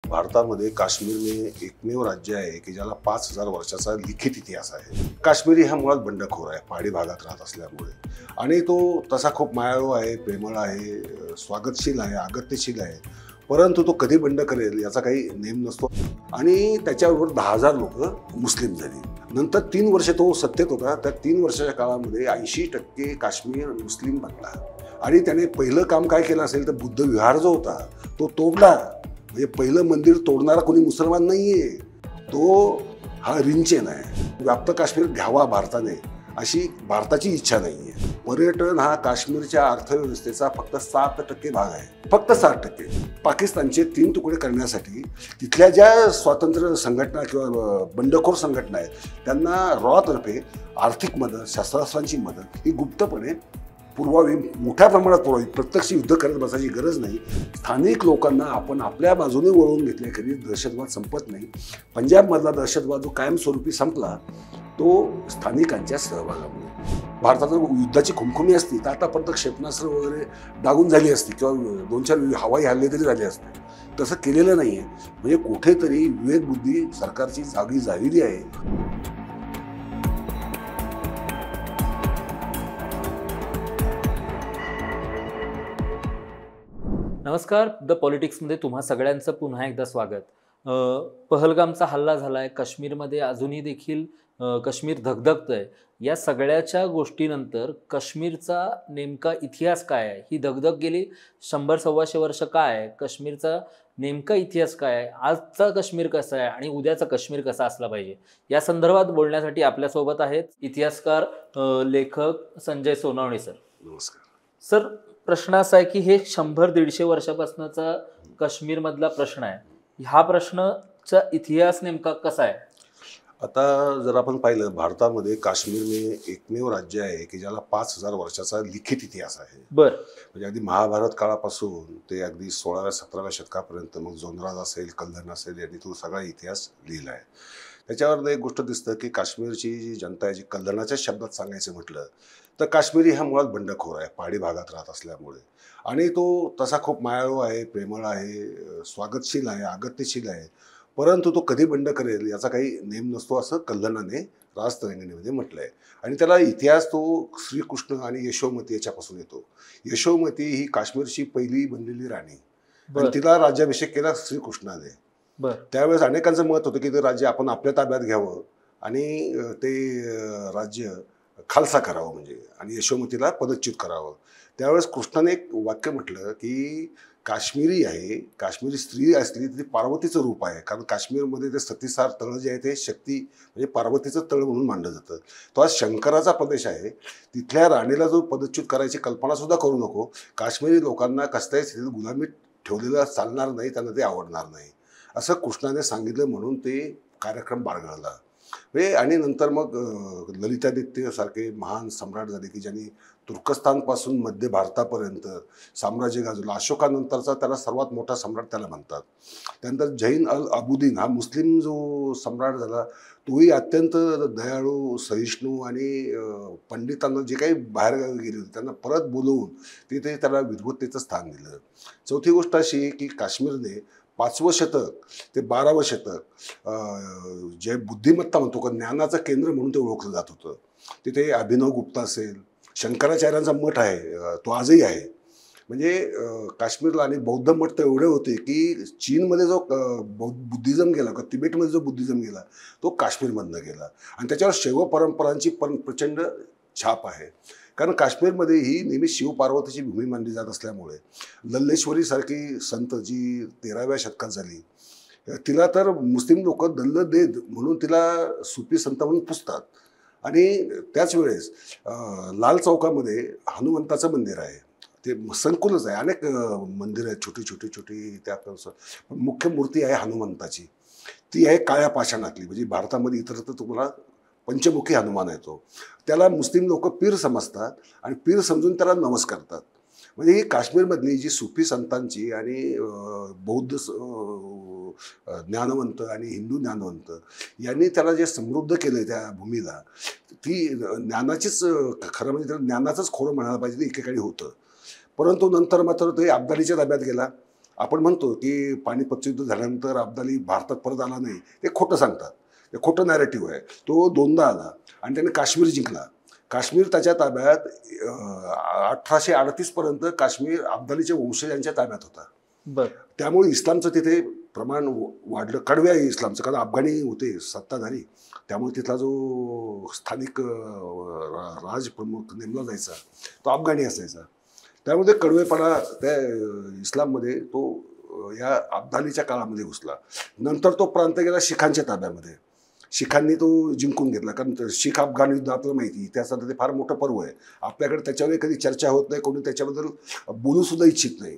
भारतामध्ये काश्मीर हे एकमेव राज्य आहे की ज्याला 5000 वर्षाचा लिखित इतिहास आहे. काश्मीरी हा मुळात बंडखोर आहे, पहाडी भागात राहत असल्यामुळे, आणि तो तसा खूप मायाळू आहे, प्रेमळ आहे, स्वागतशील आहे, आगत्यशील आहे. परंतु तो कधी बंड करेल याचा काही नेम नसतो. आणि त्याच्याबरोबर 10,000 लोक मुस्लिम झाली. नंतर 3 वर्ष तो सत्तेत होता. त्या 3 वर्षाच्या काळामध्ये 80% काश्मीर मुस्लिम बनला. आणि त्याने पहिलं काम काय केलं असेल तर बुद्ध विहार जो होता तो तोडला. म्हणजे पहिलं मंदिर तोडणारा कोणी मुसलमान नाहीये, तो हा रिंचेन आहे. व्याप्त काश्मीर घ्यावा भारताने अशी भारताची इच्छा नाहीये. पर्यटन हा काश्मीरच्या अर्थव्यवस्थेचा फक्त 7% भाग आहे, फक्त 7%. पाकिस्तानचे 3 तुकडे करण्यासाठी तिथल्या ज्या स्वातंत्र्य संघटना किंवा बंडखोर संघटना आहेत त्यांना रॉतर्फे आर्थिक मदत, शस्त्रास्त्रांची मदत ही गुप्तपणे पुरवावी, मोठ्या प्रमाणात पुरवावी. प्रत्यक्ष युद्ध करत बसायची गरज नाही. स्थानिक लोकांना आपण आपल्या बाजूने वळवून घेतल्याखेरीज दहशतवाद संपत नाही. पंजाबमधला दहशतवाद जो कायमस्वरूपी संपला तो स्थानिकांच्या सहभागामुळे. भारतात जर युद्धाची खुमखुमी असती तर आतापर्यंत क्षेपणास्त्र वगैरे दागून झाली असती किंवा 2-4 हवाई हल्ले तरी झाले असते. तसं केलेलं नाही आहे. म्हणजे कुठेतरी विवेकबुद्धी सरकारची जागी झालेली आहे. नमस्कार, द पॉलिटिक्समध्ये तुम्हा सगळ्यांचं पुन्हा एकदा स्वागत. पहलगामचा हल्ला झाला आहे, काश्मीरमध्ये अजूनही देखील काश्मीर धगधगतंय. या सगळ्याच्या गोष्टीनंतर काश्मीरचा नेमका इतिहास काय आहे, ही धगधग गेली 100-125 वर्ष काय आहे, काश्मीरचा नेमका इतिहास काय आहे, आजचा काश्मीर कसा आहे आणि उद्याचा काश्मीर कसा असला पाहिजे, या संदर्भात बोलण्यासाठी आपल्यासोबत आहेत इतिहासकार लेखक संजय सोनावणे सर. नमस्कार सर. प्रश्न असा आहे की हे 100-150 वर्षापासूनचा काश्मीरमधला प्रश्न आहे. हा प्रश्नचा इतिहास नेमका कसा आहे? आता जर आपण पाहिलं, भारतामध्ये काश्मीर हे एकमेव राज्य आहे की ज्याला 5000 वर्षाचा लिखित इतिहास आहे. म्हणजे अगदी महाभारत काळापासून ते अगदी 16व्या-17व्या शतकापर्यंत, मग जोनराज असेल, कल्हण असेल, यांनी तो सगळा इतिहास लिहिला आहे. त्याच्यावर एक गोष्ट दिसतं की काश्मीरची जी जनता आहे, जी कल्हणाच्या शब्दात सांगायचं म्हटलं तर काश्मीरी हा मुळात बंडखोर आहे, पहाडी भागात राहत असल्यामुळे. आणि तो तसा खूप मायाळू आहे, प्रेमळ आहे, स्वागतशील आहे, आगत्यशील आहे. परंतु तो कधी बंड करेल याचा काही नेम नसतो, असं कल्हणाने राजतरंगिणीमध्ये म्हटलं आहे. आणि त्याला इतिहास तो श्रीकृष्ण आणि यशोमती याच्यापासून येतो. यशोमती ही काश्मीरची पहिली बनलेली राणी, आणि तिला राज्याभिषेक केला श्रीकृष्णाने. त्यावेळेस अनेकांचं मत होतं की ते राज्य आपण आपल्या ताब्यात घ्यावं आणि ते राज्य खालसा करावं, म्हणजे, आणि यशोमतीला पदच्युत करावं. त्यावेळेस कृष्णाने एक वाक्य म्हटलं की काश्मीरी आहे, काश्मीरी स्त्री असली तरी पार्वतीचं रूप आहे. कारण काश्मीरमध्ये ते सतीसार तळ जे आहे ते शक्ती म्हणजे पार्वतीचं तळ म्हणून मानलं जातं. तो आज शंकराचा प्रदेश आहे. तिथल्या राणीला जो पदच्युत करायची कल्पना सुद्धा करू नको. काश्मीरी लोकांना कसल्याही स्थितीत गुलामीत ठेवलेलं चालणार नाही, त्यांना ते आवडणार नाही, असं कृष्णाने सांगितलं. म्हणून ते कार्यक्रम बाळगला. आणि नंतर मग ललितादित्य सारखे महान सम्राट झाले की ज्यांनी तुर्कस्तानपासून मध्य भारतापर्यंत साम्राज्य गाजवलं. अशोकानंतरचा त्याला सर्वात मोठा सम्राट त्याला म्हणतात. त्यानंतर झैन अल अबुद्दीन हा मुस्लिम जो सम्राट झाला, तोही अत्यंत दयाळू, सहिष्णू आणि पंडितांना जे काही बाहेरगावी गेले होते त्यांना परत बोलवून तिथे त्याला विद्वत्तेचं स्थान दिलं. चौथी गोष्ट अशी की काश्मीरने 5वं शतक ते 12वं शतक जे बुद्धिमत्ता म्हणतो का ज्ञानाचं केंद्र म्हणून ते ओळखलं जात होतं. तिथे अभिनव गुप्ता असेल, शंकराचार्यांचा मठ आहे, तो आजही आहे. म्हणजे काश्मीरला आणि बौद्ध मठ तर एवढे होते की चीनमध्ये जो बुद्धिझम गेला किंवा तिबेटमध्ये जो बुद्धिझम गेला तो काश्मीरमधनं गेला. आणि त्याच्यावर शैव परंपरांची प्रचंड छाप आहे. कारण काश्मीरमध्ये ही नेहमी शिवपार्वतीची भूमी मानली जात असल्यामुळे लल्लेश्वरीसारखी संत जी 13व्या शतकात झाली, तिला तर मुस्लिम लोक दल्लदेद म्हणून तिला सुफी संत म्हणून पुजतात. आणि त्याच वेळेस लाल चौकामध्ये हनुमंताचं मंदिर आहे. ते संकुलच आहे, अनेक मंदिरं आहेत, छोटी छोटी छोटी. त्या मुख्य मूर्ती आहे हनुमंताची, ती आहे काळ्या पाषाणातली. म्हणजे भारतामध्ये इतरत्र तुम्हाला पंचमुखी हनुमान येतो. त्याला मुस्लिम लोक पीर समजतात आणि पीर समजून त्याला नमस्कारतात. म्हणजे ही काश्मीरमधली जी सुफी संतांची आणि बौद्ध ज्ञानवंत आणि हिंदू ज्ञानवंत यांनी त्याला जे समृद्ध केलं त्या भूमीला, ती ज्ञानाचीच खरं म्हणजे त्याला ज्ञानाचंच खोरं म्हणायला पाहिजे एकेकाळी होतं. परंतु नंतर मात्र ते अब्दालीच्या ताब्यात गेला आपण म्हणतो की पानिपतचं युद्ध झाल्यानंतर अब्दाली भारतात परत आला नाही, ते खोटं सांगतात. ते खोटं नॅरेटिव्ह आहे. तो 2दा आला आणि त्याने काश्मीर जिंकला. काश्मीर त्याच्या ताब्यात 1838 पर्यंत काश्मीर अब्दालीच्या वंशजांच्या ताब्यात होता. त्यामुळे इस्लामचं तिथे प्रमाण वाढलं. कडव्या इस्लामचं, कारण अफगाणी होते सत्ताधारी, त्यामुळे तिथला जो स्थानिक राजप्रमुख नेमला जायचा तो अफगाणी असायचा. त्यामुळे कडवेपणा त्या इस्लाममध्ये तो या अब्दालीच्या काळामध्ये घुसला. नंतर तो प्रांत गेला शिखांच्या ताब्यामध्ये. शिखांनी तो जिंकून घेतला, कारण शीख अफगाण युद्ध आपल्याला माहिती, इतिहासात ते फार मोठं पर्व आहे. आपल्याकडे त्याच्यावर कधी चर्चा होत नाही, कोणी त्याच्याबद्दल बोलूसुद्धा इच्छित नाही.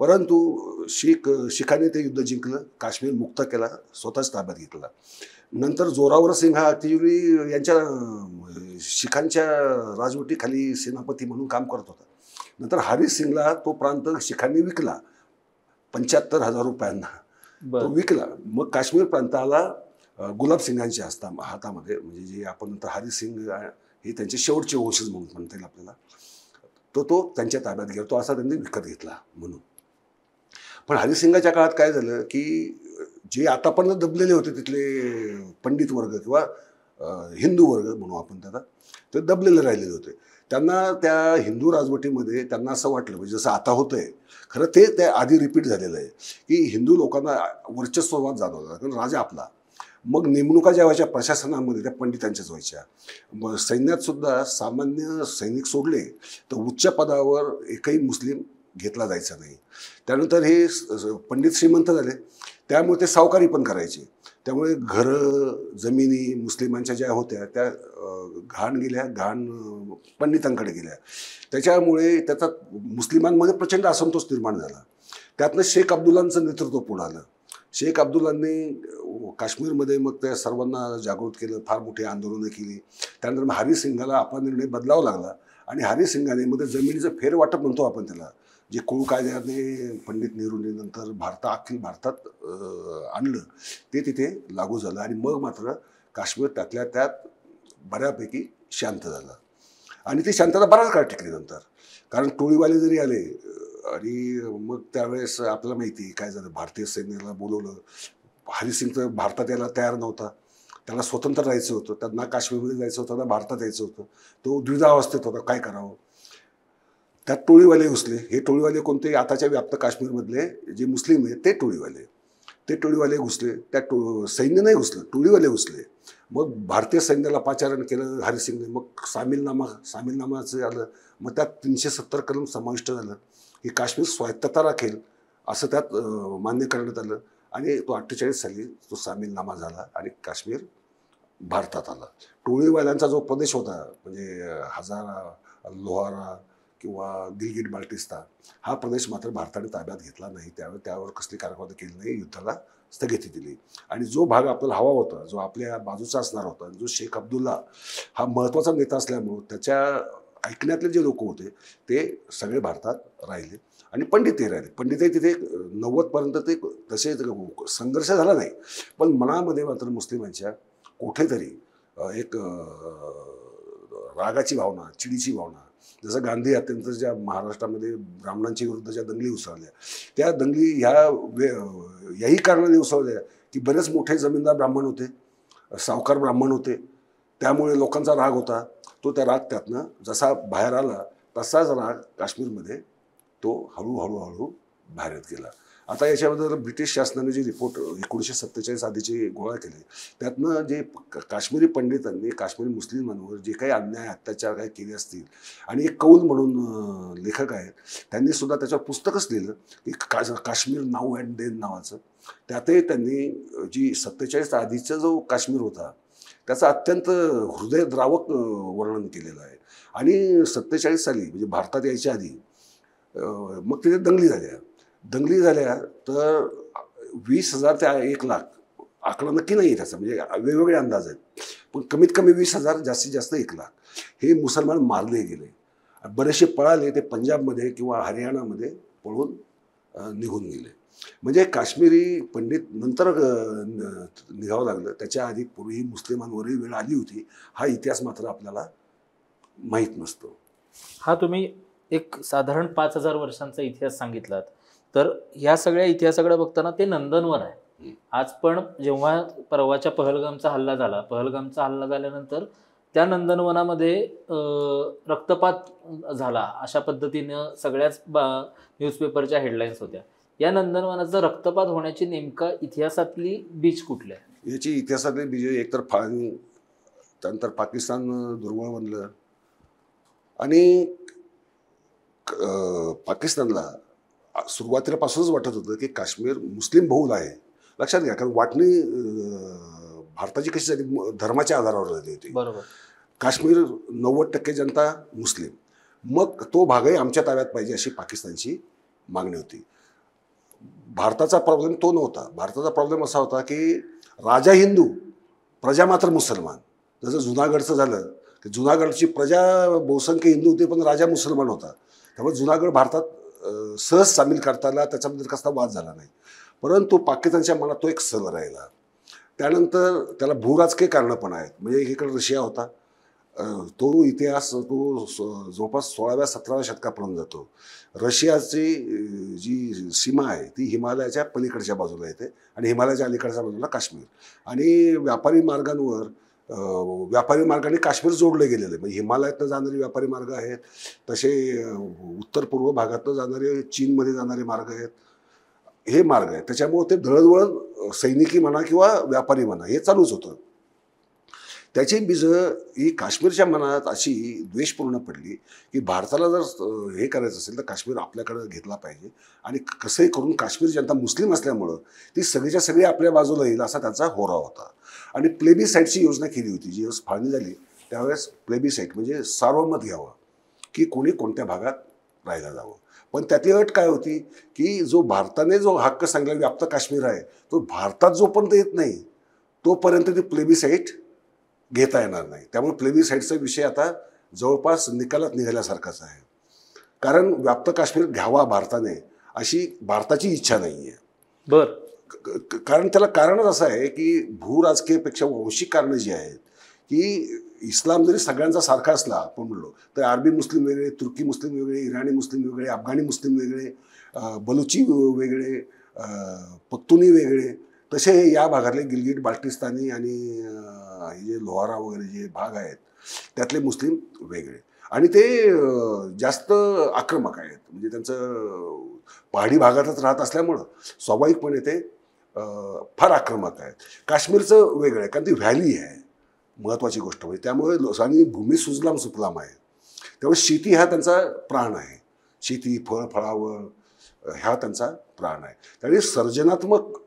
परंतु शिखांनी ते युद्ध जिंकलं, काश्मीर मुक्त केला, स्वतःच ताब्यात घेतला. नंतर जोरावर सिंग हा ॲक्च्युली यांच्या शिखांच्या राजवटीखाली सेनापती म्हणून काम करत होता. नंतर हरीश सिंगला तो प्रांत शिखांनी विकला 75,000 रुपयांना, तो विकला. मग काश्मीर प्रांताला गुलाब सिंगांच्या हातामध्ये, म्हणजे जे आपण नंतर हरीश सिंग हे त्यांचे शेवटचे वंशज म्हणून म्हणता येईल आपल्याला, तो त्यांच्या ताब्यात गेला. तो असा त्यांनी विकत घेतला म्हणून. पण हरीश सिंगाच्या काळात काय झालं की जे आतापर्यंत दबलेले होते तिथले पंडित वर्ग किंवा हिंदू वर्ग म्हणू आपण त्याला, ते दबलेले राहिलेले होते. त्यांना त्या हिंदू राजवटीमध्ये त्यांना असं वाटलं, म्हणजे जसं आता होतंय, खरं ते त्या आधी रिपीट झालेलं आहे की हिंदू लोकांना वर्चस्ववाद जाणवला, कारण राजा आपला. मग नेमणुका ज्या व्हायच्या प्रशासनामध्ये त्या पंडितांच्याच व्हायच्या. मग सैन्यात सुद्धा सामान्य सैनिक सोडले तर उच्च पदावर एकही मुस्लिम घेतला जायचा नाही. त्यानंतर हे पंडित श्रीमंत झाले, त्यामुळे ते सावकारी पण करायचे. त्यामुळे घरं जमिनी मुस्लिमांच्या ज्या होत्या त्या घाण पंडितांकडे गेल्या. त्याच्यामुळे त्याचा मुस्लिमांमध्ये प्रचंड असंतोष निर्माण झाला. त्यातनं शेख अब्दुल्लांचं नेतृत्व पुढं आलं. शेख अब्दुल्लांनी काश्मीरमध्ये मग त्या सर्वांना जागृत केलं, फार मोठी आंदोलनं केली. त्यानंतर मग हरीश सिंगाला आपला निर्णय बदलावा लागला आणि हरीश सिंगाने मध्ये जमिनीचं फेरवाटप म्हणतो आपण त्याला, जे कुळ कायद्याने पंडित नेहरूंनी नंतर अखिल भारतात आणलं, ते तिथे लागू झालं. आणि मग मात्र काश्मीर त्यातल्या त्यात बऱ्यापैकी शांत झालं. आणि ती शांतता बराच काळ टिकली नंतर, कारण टोळीवाले जरी आले आणि मग त्यावेळेस आपल्याला माहिती काय झालं, भारतीय सैन्याला बोलवलं. हरी सिंग तर भारतात यायला तयार नव्हता, त्याला स्वतंत्र राहायचं होतं, त्यांना काश्मीरमध्ये जायचं होतं, त्यांना भारतात यायचं होतं. तो द्विधावस्थेत होता, काय करावं. त्यात टोळीवाले घुसले. हे टोळीवाले कोणते, आताच्या व्याप्त काश्मीरमधले जे मुस्लिम आहेत ते टोळीवाले घुसले. त्या सैन्य नाही घुसलं, टोळीवाले घुसले. मग भारतीय सैन्याला पाचारण केलं हरी सिंगने. मग सामीलनामाचं आलं. मग त्यात 370 कलम समाविष्ट झालं की काश्मीर स्वायत्तता राखेल असं त्यात मान्य करण्यात आलं. आणि तो 48 साली तो सामीलनामा झाला आणि काश्मीर भारतात आला. टोळीवाल्यांचा जो प्रदेश होता, म्हणजे हजारा, लोहारा किंवा गिलगिट बाल्टिस्तान, हा प्रदेश मात्र भारताने ताब्यात घेतला नाही. त्यावर कसली कारवाई केली नाही, युद्धाला स्थगिती दिली. आणि जो भाग आपल्याला हवा होता, जो आपल्या बाजूचा असणार होता, जो शेख अब्दुल्ला हा महत्त्वाचा नेता असल्यामुळं त्याच्या ऐकण्यातले जे लोक होते ते सगळे भारतात राहिले आणि पंडितही राहिले. पंडितही तिथे 90पर्यंत ते तसे संघर्ष झाला नाही, पण मनामध्ये मात्र मुस्लिमांच्या कुठेतरी एक रागाची भावना, चिडीची भावना, जसं गांधी हत्येनंतर ज्या महाराष्ट्रामध्ये ब्राह्मणांच्या विरुद्ध ज्या दंगली उसळल्या, त्या दंगली याही कारणाने उसळल्या की बरेच मोठे जमीनदार ब्राह्मण होते, सावकार ब्राह्मण होते. त्यामुळे लोकांचा राग होता. तो त्या राग त्यातनं जसा बाहेर आला तसाच राग काश्मीरमध्ये तो हळूहळू बाहेर येत गेला. आता याच्याबद्दल ब्रिटिश शासनाने जे रिपोर्ट 1947 आधीचे गोळा केले, त्यातनं जे काश्मीरी पंडितांनी काश्मीरी मुस्लिमांवर जे काही अन्याय अत्याचार काही केले असतील, आणि एक कौल म्हणून लेखक आहेत, त्यांनी सुद्धा त्याच्यावर पुस्तकच लिहिलं की काश्मीर नाऊ अँड देन नावाचं. त्यातही त्यांनी जी 47 आधीचा जो काश्मीर होता त्याचं अत्यंत हृदयद्रावक वर्णन केलेलं आहे. आणि 47 साली म्हणजे भारतात यायच्या आधी मग तिथे दंगली झाल्या तर 20,000 ते 1,00,000, आकडा नक्की नाही आहे त्याचा, म्हणजे वेगवेगळे अंदाज आहेत, पण कमीत कमी 20,000, जास्तीत जास्त 1,00,000 हे मुसलमान मारले गेले. बरेचसे पळाले, ते पंजाबमध्ये किंवा हरियाणामध्ये पळून निघून गेले. म्हणजे काश्मीरी पंडित नंतर निघावं लागलं, त्याच्या आधी पूर्वी मुस्लिमांवरही वेळ आली होती. हा इतिहास मात्र आपल्याला माहीत नसतो. हा तुम्ही एक साधारण 5,000 वर्षांचा इतिहास सांगितलात. तर ह्या सगळ्या इतिहासाकडे बघताना ते नंदनवन आहे. आज पण जेव्हा परवाच्या पहलगामचा हल्ला झाल्यानंतर त्या नंदनवनामध्ये रक्तपात झाला अशा पद्धतीनं सगळ्याच न्यूजपेपरच्या हेडलाईन्स होत्या. या नंदनवनाचा रक्तपात होण्याची नेमका इतिहासातली बीज कुठली आहे? याची इतिहासातली बीज एकतर फाळणी, त्यानंतर पाकिस्तान दुर्बळ बनलं आणि पाकिस्तानला सुरुवातीपासूनच वाटत होतं की काश्मीर मुस्लिम बहुल आहे. लक्षात घ्या, कारण वाटणी भारताची कशी झाली, धर्माच्या आधारावर झाली होती. बरोबर. काश्मीर 90% जनता मुस्लिम, मग तो भागही आमच्या ताब्यात पाहिजे अशी पाकिस्तानची मागणी होती. भारताचा प्रॉब्लेम तो नव्हता. भारताचा प्रॉब्लेम असा होता की राजा हिंदू, प्रजा मात्र मुसलमान. जसं जुनागडचं झालं की जुनागडची प्रजा बहुसंख्य हिंदू होती पण राजा मुसलमान होता. त्यामुळे जुनागड भारतात सहज सामील करता आला, त्याच्याबद्दल कसला वाद झाला नाही. परंतु पाकिस्तानच्या मनात तो एक सल राहिला. त्यानंतर त्याला भूराजकीय कारणं पण आहेत. म्हणजे एकीकडे रशिया होता, तो इतिहास तो जवळपास 16व्या-17व्या शतकापर्यंत जातो. रशियाची जी सीमा आहे ती हिमालयाच्या पलीकडच्या बाजूला येते आणि हिमालयाच्या अलीकडच्या बाजूला काश्मीर. आणि व्यापारी मार्गाने काश्मीर जोडले गेलेले. म्हणजे हिमालयातनं जाणारे व्यापारी मार्ग आहेत, तसे उत्तर पूर्व भागातनं जाणारे, चीनमध्ये जाणारे मार्ग आहेत. हे मार्ग आहेत. त्याच्यामुळे ते दळणवळण सैनिकी म्हणा किंवा व्यापारी म्हणा हे चालूच होतं. त्याची बीजं ही काश्मीरच्या मनात अशी द्वेषपूर्ण पडली की भारताला जर हे करायचं असेल तर काश्मीर आपल्याकडे घेतला पाहिजे आणि कसंही करून काश्मीर जनता मुस्लिम असल्यामुळं ती सगळीच्या सगळी आपल्या बाजूला येईल असा त्यांचा होरा होता. आणि प्लेबिसाईटची योजना केली होती. जी फाळणी झाली त्यावेळेस प्लेबिसाईट म्हणजे सार्वमत घ्यावं की कोणी कोणत्या भागात राहायला जावं. पण त्यातली अट काय होती की जो भारताने जो हक्क सांगला व्याप्त काश्मीर आहे तो भारतात जोपर्यंत येत नाही तोपर्यंत ती प्लेबिसाईट घेता येणार नाही. त्यामुळे प्लेबिसाईटचा विषय आता जवळपास निकालात निघाल्यासारखाच आहे. कारण व्याप्त काश्मीर घ्यावा भारताने अशी भारताची इच्छा नाही आहे. बरं. कारण त्याला कारणच असं आहे की भूराजकीयपेक्षा वंशिक कारणं जी आहेत की इस्लाम जरी सगळ्यांचा सारखा असला आपण म्हणलो तर अरबी मुस्लिम वेगळे, तुर्की मुस्लिम वेगळे, इराणी मुस्लिम वेगळे, अफगाणी मुस्लिम वेगळे, बलुची वेगळे, पख्तुनी वेगळे, तसे या भागातले गिलगिट बाल्टिस्तानी आणि हे जे लोहारा वगैरे जे भाग आहेत त्यातले मुस्लिम वेगळे. आणि ते जास्त आक्रमक आहेत. म्हणजे त्यांचं पहाडी भागातच राहत असल्यामुळं स्वाभाविकपणे ते फार आक्रमक आहेत. काश्मीरचं वेगळं आहे कारण ती व्हॅली आहे, महत्त्वाची गोष्ट म्हणजे. त्यामुळे आणि भूमी सुजलाम सुफलाम आहे. त्यामुळे शेती हा त्यांचा प्राण आहे. शेती, फळ, फळावळ ह्या त्यांचा प्राण आहे. त्यामुळे सर्जनात्मक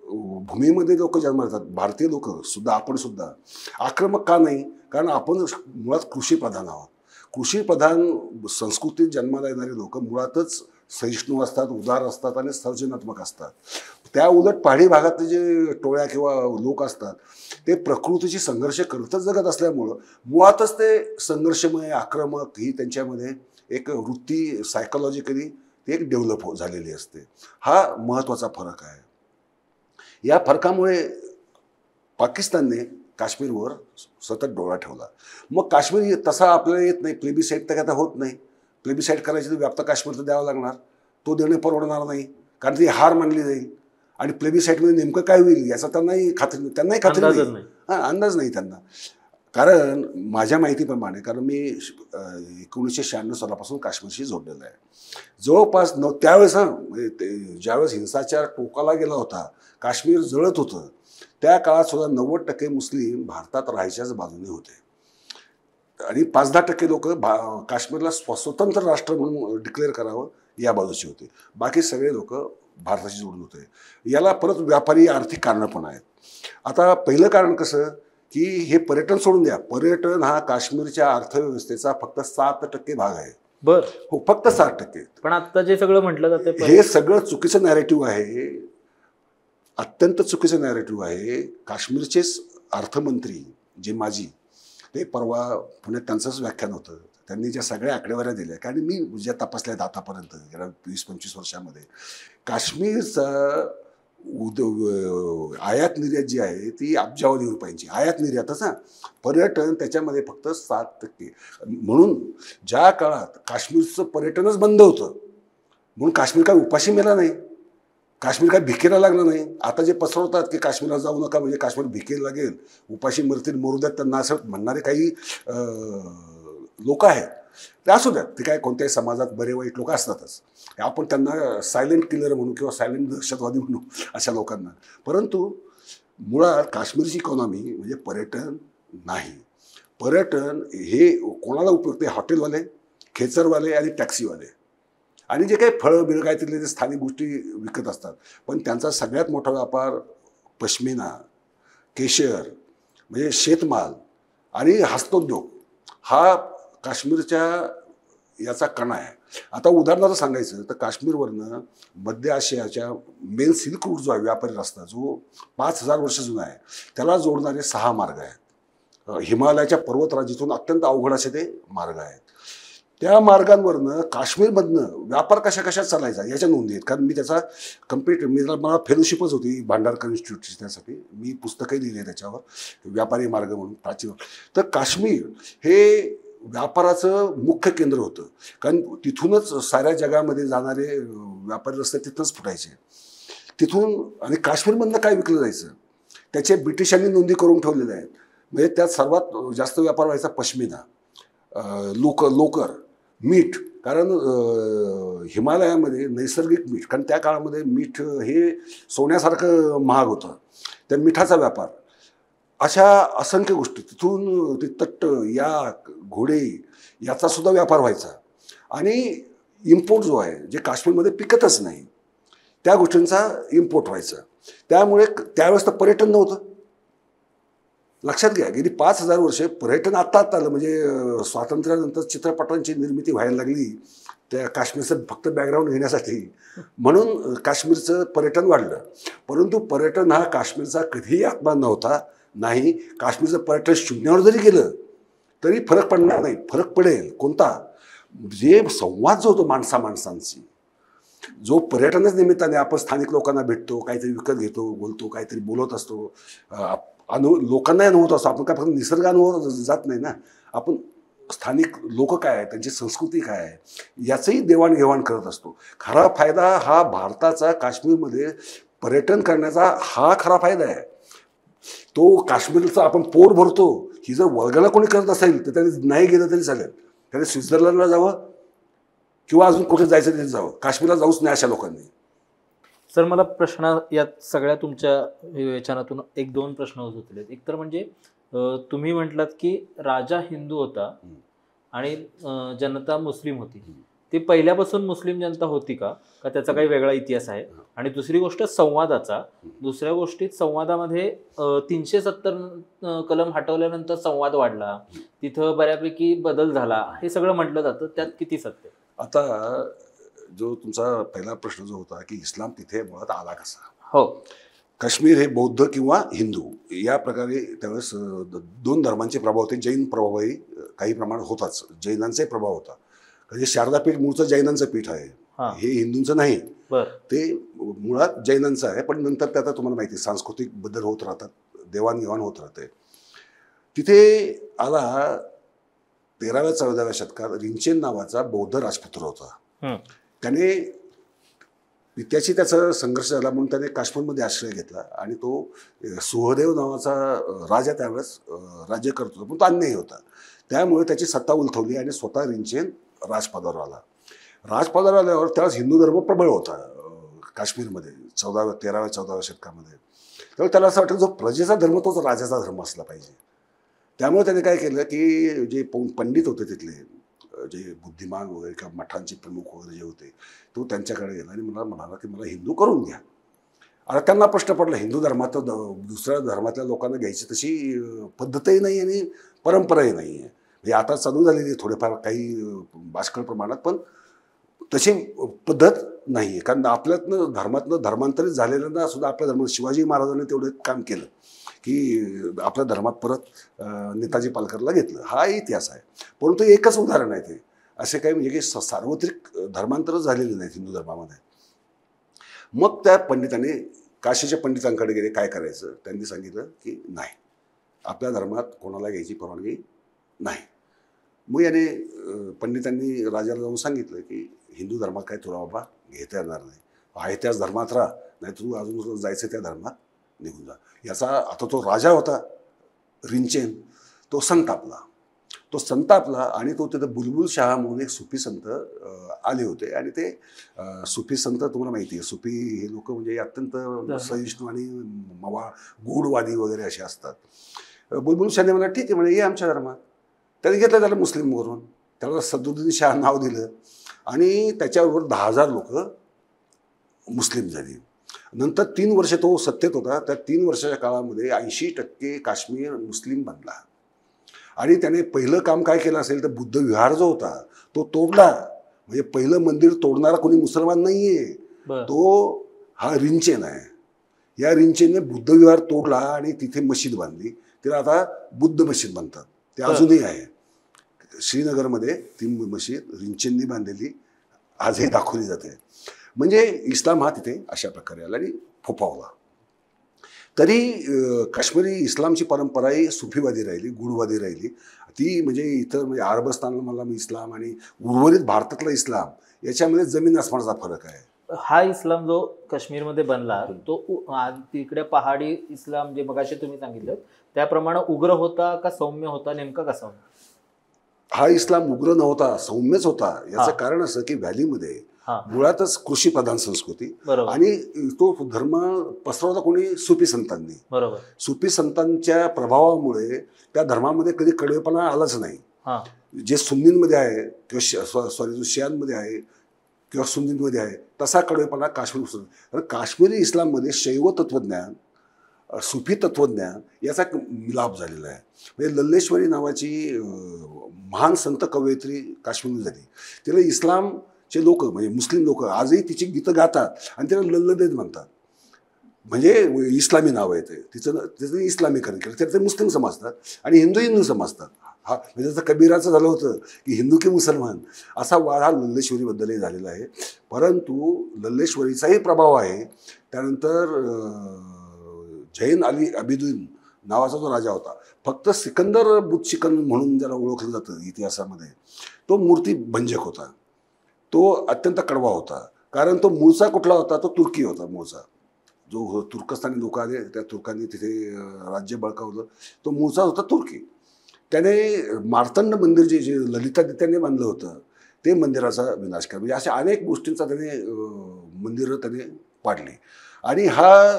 भूमीमध्ये लोक जन्माला येतात. भारतीय लोक सुद्धा, आपण सुद्धा आक्रमक का नाही? कारण आपण मुळात कृषीप्रधान आहोत. कृषीप्रधान संस्कृतीत जन्माला येणारे लोक मुळातच सहिष्णू असतात, उदार असतात आणि सर्जनात्मक असतात. त्या उलट पहाडी भागातले जे टोळ्या किंवा लोक असतात ते प्रकृतीची संघर्ष करतच जगत असल्यामुळं मुळातच ते संघर्षमय, आक्रमक ही त्यांच्यामध्ये एक वृत्ती सायकोलॉजिकली ती एक डेव्हलप झालेली असते. हा महत्त्वाचा फरक आहे. या फरकामुळे पाकिस्तानने काश्मीरवर सतत डोळा ठेवला. मग काश्मीर तसा आपल्याला येत नाही. प्लेबिसाईट तर आता होत नाही. प्लेबिसाईट करायची तर व्याप्त काश्मीर तर द्यावा लागणार. तो देणे परवडणार नाही कारण ती हार मानली जाईल. आणि प्लेबिसाईटमध्ये नेमकं काय होईल याचा त्यांनाही खात्री नाही. अंदाज नाही त्यांना. कारण माझ्या माहितीप्रमाणे, कारण मी 1996 सालापासून काश्मीरशी जोडलेलं आहे. जवळपास त्यावेळेस ज्यावेळेस हिंसाचार टोकाला गेला होता, काश्मीर जळत होतं, त्या काळात सुद्धा 90% मुस्लिम भारतात राहायच्याच बाजूने होते आणि 5-10% लोक काश्मीरला स्वतंत्र राष्ट्र म्हणून डिक्लेअर करावं या बाजूचे होते. बाकी सगळे लोक भारताशी जोडून होते. याला परत व्यापारी आर्थिक कारणं पण आहेत. आता पहिलं कारण कसं की हे पर्यटन सोडून द्या. पर्यटन हा काश्मीरच्या अर्थव्यवस्थेचा फक्त 7% भाग आहे. बर हो, फक्त 7%. पण आता जे सगळं म्हटलं जातं हे सगळं चुकीचं नॅरेटिव्ह आहे. अत्यंत चुकीचं नॅरेटिव्ह आहे. काश्मीरचेच अर्थमंत्री जे माजी, ते परवा पुण्यात त्यांचंच व्याख्यान होतं. त्यांनी ज्या सगळ्या आकडेवाऱ्या दिल्या, कारण मी ज्या तपासल्यात आतापर्यंत गेल्या 20-25 वर्षामध्ये, काश्मीरचा आयात निर्यात जी आहे ती अब्जावधी रुपयांची आयात निर्यातच. पर्यटन त्याच्यामध्ये फक्त 7%. म्हणून ज्या काळात काश्मीरचं पर्यटनच बंद होतं म्हणून काश्मीर काय उपाशी मेला नाही. काश्मीर काय भिकेला लागलं नाही. आता जे पसरवतात की काश्मीरला जाऊ नका म्हणजे काश्मीर भिकेला लागेल, उपाशी मरतील, मरू द्यात त्यांना, असं म्हणणारे काही लोक आहेत. ते असू द्यात, ते काय कोणत्याही समाजात बरे वाईट लोक असतातच. आपण त्यांना सायलेंट किलर म्हणू किंवा सायलेंट दहशतवादी म्हणू अशा लोकांना. परंतु मुळात काश्मीरची इकॉनॉमी म्हणजे पर्यटन नाही. पर्यटन हे कोणाला उपयुक्त आहे? हॉटेलवाले, खेचरवाले आणि टॅक्सीवाले आणि जे काही फळं बिळं काय तिथले ते स्थानिक गोष्टी विकत असतात. पण त्यांचा सगळ्यात मोठा व्यापार पश्मिना, केशर म्हणजे शेतमाल आणि हस्तोद्योग हा काश्मीरच्या याचा कणा आहे. आता उदाहरणार्थ सांगायचं तर काश्मीरवरनं मध्य आशियाच्या मेन सिल्क रूट जो आहे व्यापारी रस्ता, जो 5000 वर्ष जुना आहे, त्याला जोडणारे 6 मार्ग आहेत. हिमालयाच्या पर्वतराजीतून अत्यंत अवघड असे ते मार्ग आहेत. त्या मार्गांवरनं काश्मीरमधनं व्यापार कशा कशा चालायचा याच्या नोंदी आहेत. कारण मी त्याचा कम्प्लीट मला फेलोशिपच होती भांडारकर इन्स्टिट्यूटची, त्यासाठी मी पुस्तकही लिहिले त्याच्यावर, व्यापारी मार्ग म्हणून प्राचीन. तर काश्मीर हे व्यापाराचं मुख्य केंद्र होतं. कारण तिथूनच साऱ्या जगामध्ये जाणारे व्यापारी रस्ते तिथूनच फुटायचे. तिथून आणि काश्मीरमधनं काय विकलं जायचं त्याचे ब्रिटिशांनी नोंदी करून ठेवलेल्या आहेत. म्हणजे त्यात सर्वात जास्त व्यापार व्हायचा पश्मिना, लोकर, मीठ. कारण हिमालयामध्ये नैसर्गिक मीठ, कारण त्या काळामध्ये मीठ हे सोन्यासारखं महाग होतं, त्या मिठाचा व्यापार, अशा असंख्य गोष्टी. तिथून ते तट्ट, याक, घोडे याचा सुद्धा व्यापार व्हायचा. आणि इम्पोर्ट जो आहे, जे काश्मीरमध्ये पिकतच नाही त्या गोष्टींचा इम्पोर्ट व्हायचा. त्यामुळे त्यावेळेस तर पर्यटन नव्हतं. लक्षात घ्या, गेली 5000 वर्षे पर्यटन आत्ता आलं. म्हणजे स्वातंत्र्यानंतर चित्रपटांची निर्मिती व्हायला लागली त्या काश्मीरचं फक्त बॅकग्राऊंड घेण्यासाठी, म्हणून काश्मीरचं पर्यटन वाढलं. परंतु पर्यटन हा काश्मीरचा कधीही आत्मा नव्हता. नाही, काश्मीरचं पर्यटन शून्यावर जरी गेलं तरी फरक पडणार नाही. फरक पडेल कोणता? जे संवाद जो होतो माणसांची, जो पर्यटनाच निमित्ताने आपण स्थानिक लोकांना भेटतो, काहीतरी विकत घेतो, बोलतो, काहीतरी बोलत असतो, लोकांनाही अनुभवत असतो. आपण काय फक्त निसर्ग अनुभव जात नाही ना, आपण स्थानिक लोक काय आहे, त्यांची संस्कृती काय आहे याचंही देवाणघेवाण करत असतो. खरा फायदा हा भारताचा काश्मीरमध्ये पर्यटन करण्याचा हा खरा फायदा आहे. तो काश्मीरचा आपण पोट भरतो, ही जर वळगाला कोणी करत असेल तर त्याने नाही गेलं तरी चालेल. त्याने स्वित्झर्लंडला जावं किंवा अजून कुठे जायचं तिथे जावं, काश्मीरला जाऊच नाही अशा लोकांनी. सर, मला प्रश्न यात सगळ्या तुमच्या विवेचनातून 1-2 प्रश्न होत. एक तर म्हणजे तुम्ही म्हटलात की राजा हिंदू होता आणि जनता मुस्लिम होती. ती पहिल्यापासून मुस्लिम जनता होती का त्याचा काही वेगळा इतिहास आहे? आणि दुसरी गोष्ट संवादाचा. दुसऱ्या गोष्टीत संवादामध्ये 370 कलम हटवल्यानंतर संवाद वाढला, तिथं बऱ्यापैकी बदल झाला, हे सगळं म्हटलं जातं. त्यात किती सत्य? आता जो तुमचा पहिला प्रश्न जो होता की इस्लाम तिथे मुळात आला कसा? हो, काश्मीर हे बौद्ध किंवा हिंदू या प्रकारे त्यावेळेस 2 धर्मांचे प्रभाव होते. जैन प्रभावही काही प्रमाणात होताच, जैनांचाही प्रभाव होता. म्हणजे शारदा पीठ मूळचं जैनांचं पीठ आहे, हे हिंदूंचं नाही. ते मुळात जैनांचं आहे. पण नंतर त्याचा तुम्हाला माहिती सांस्कृतिक बदल होत राहतात, देवाणघेवाण होत राहते. तिथे आला 13व्या-14व्या शतकात रिंचेन नावाचा बौद्ध राजपुत्र होता. त्याने त्याचा संघर्ष झाला म्हणून त्याने काश्मीरमध्ये आश्रय घेतला आणि तो सुहदेव नावाचा राजा त्यावेळेस राज्य करत होता, पण तो अन्यायी होता. त्यामुळे त्याची सत्ता उलथवली आणि स्वतः रिंचेन राजपदावर आला. राजपदावर आल्यावर त्यावेळेस हिंदू धर्म प्रबळ होता काश्मीरमध्ये 13व्या-14व्या शतकामध्ये. त्यामुळे त्याला असं वाटतं जो प्रजेचा धर्म तोच राजाचा धर्म असला पाहिजे. त्यामुळे त्याने काय केलं की जे पंडित होते तिथले, जे बुद्धिमान वगैरे किंवा मठांचे प्रमुख वगैरे जे होते, तो त्यांच्याकडे गेला आणि मला म्हणाला की मला हिंदू करून घ्या. आता त्यांना प्रश्न पडला, हिंदू धर्मात दुसऱ्या धर्मातल्या लोकांना घ्यायची तशी पद्धतही नाही आणि परंपराही नाही आहे. म्हणजे आता चालू झालेली थोडेफार काही बाष्कळ प्रमाणात, पण तशी पद्धत नाही आहे. कारण आपल्यातनं धर्मांतरित झालेल्यांना सुद्धा आपल्या धर्मात शिवाजी महाराजांनी तेवढं काम केलं की आपल्या धर्मात परत नेताजी पालकरला घेतलं. हा इतिहास आहे. परंतु एकच उदाहरण आहे ते, असे काही म्हणजे की सार्वत्रिक धर्मांतरच झालेले नाहीत हिंदू धर्मामध्ये. मग त्या पंडितांनी काशीच्या पंडितांकडे गेले, काय करायचं? त्यांनी सांगितलं की नाही, आपल्या धर्मात कोणाला घ्यायची परवानगी नाही. मग याने पंडितांनी राजाला जाऊन सांगितलं की हिंदू धर्मात काय तुला बाबा घेता येणार नाही, आहे त्याच धर्मात राहा, नाही तू अजून जायचं त्या धर्मात निघून जा. याचा आता तो राजा होता रिंचेन, तो संतापला आणि तो तिथं बुलबुल शाह म्हणून एक सुफी संत आले होते. आणि ते सुफी संत तुम्हाला माहिती आहे, सुफी हे लोक म्हणजे अत्यंत सहिष्णू आणि गूढवादी वगैरे असे असतात. बुलबुल शाहने मला ठीक आहे म्हणे, ये आमच्या धर्मात. त्याने घेतलं त्याला मुस्लिम करून, त्याला सदुद्दीन शाह नाव दिलं आणि त्याच्याबरोबर 10,000 लोक मुस्लिम झाली. नंतर 3 वर्ष तो सत्तेत होता. त्या 3 वर्षाच्या काळामध्ये 80% काश्मीर मुस्लिम बनला. आणि त्याने पहिलं काम काय केलं असेल तर बुद्ध विहार जो होता तो तोडला. म्हणजे पहिलं मंदिर तोडणारा कोणी मुसलमान नाहीये, तो हा रिंचेन आहे. या रिंचेनने बुद्ध विहार तोडला आणि तिथे मशीद बांधली. तिला आता बुद्ध मशीद म्हणतात. ते अजूनही आहे श्रीनगरमध्ये. ती मशीद रिंचेननी बांधलेली आजही दाखवली जाते. म्हणजे इस्लाम हा तिथे अशा प्रकारे आला आणि फोफावला. तरी काश्मीरी इस्लामची परंपरा ही सुफीवादी राहिली, गूढवादी राहिली. ती म्हणजे इतर म्हणजे अरबस्तानला इस्लाम आणि उर्वरित भारतातला इस्लाम याच्यामध्ये जमीन आसमानाचा फरक आहे. हा इस्लाम जो काश्मीरमध्ये बनला तो तिकडे पहाडी इस्लाम जे मगाशी तुम्ही सांगितलं त्याप्रमाणे उग्र होता का सौम्य होता, नेमका कसा होता? हा इस्लाम उग्र नव्हता, सौम्यच होता. याचं कारण असं की व्हॅलीमध्ये मुळातच कृषी प्रधान संस्कृती आणि तो धर्म पसरवला कोणी सुफी संतांनी. बरोबर. सुफी संतांच्या प्रभावामुळे त्या धर्मामध्ये कधी कडवेपणा आलाच नाही. जे सुन्नींमध्ये आहे किंवा सॉरी जो शियांमध्ये आहे किंवा सुन्नींमध्ये आहे तसा कडवेपणा काश्मीर. काश्मीरी इस्लाममध्ये शैव तत्वज्ञान, सुफी तत्वज्ञान याचा मिलाप झालेला आहे. म्हणजे लल्लेश्वरी नावाची महान संत कवयित्री काश्मीरमध्ये झाली. तिला इस्लामचे लोक म्हणजे मुस्लिम लोक आजही तिची गीतं गातात आणि तिला लल्लदेद म्हणतात. म्हणजे इस्लामी नाव आहे ते. तिचं इस्लामीकरण केलं तर ते मुस्लिम समजतात आणि हिंदू समजतात. हा म्हणजे जसं कबीराचं झालं होतं की हिंदू की मुसलमान असा वाद हा लल्लेश्वरीबद्दलही झालेला आहे. परंतु लल्लेश्वरीचाही प्रभाव आहे. त्यानंतर जैन अली अबिदुद्दीन नावाचा जो राजा होता, फक्त सिकंदर बुतशिकन म्हणून ज्याला ओळखलं जातं इतिहासामध्ये, तो मूर्ती भंजक होता. तो अत्यंत कडवा होता. कारण तो मूळचा कुठला होता, तो तुर्की होता. मूळचा जो तुर्कस्तानी लोक आले त्या तुर्कांनी तिथे राज्य बळकावलं, तो मूळचा होता तुर्की. त्याने मार्तंड मंदिर जे ललितादित्याने बांधलं होतं ते मंदिराचा विनाश केला. म्हणजे अशा अनेक गोष्टींचा त्याने मंदिरं त्याने पाडली. आणि हा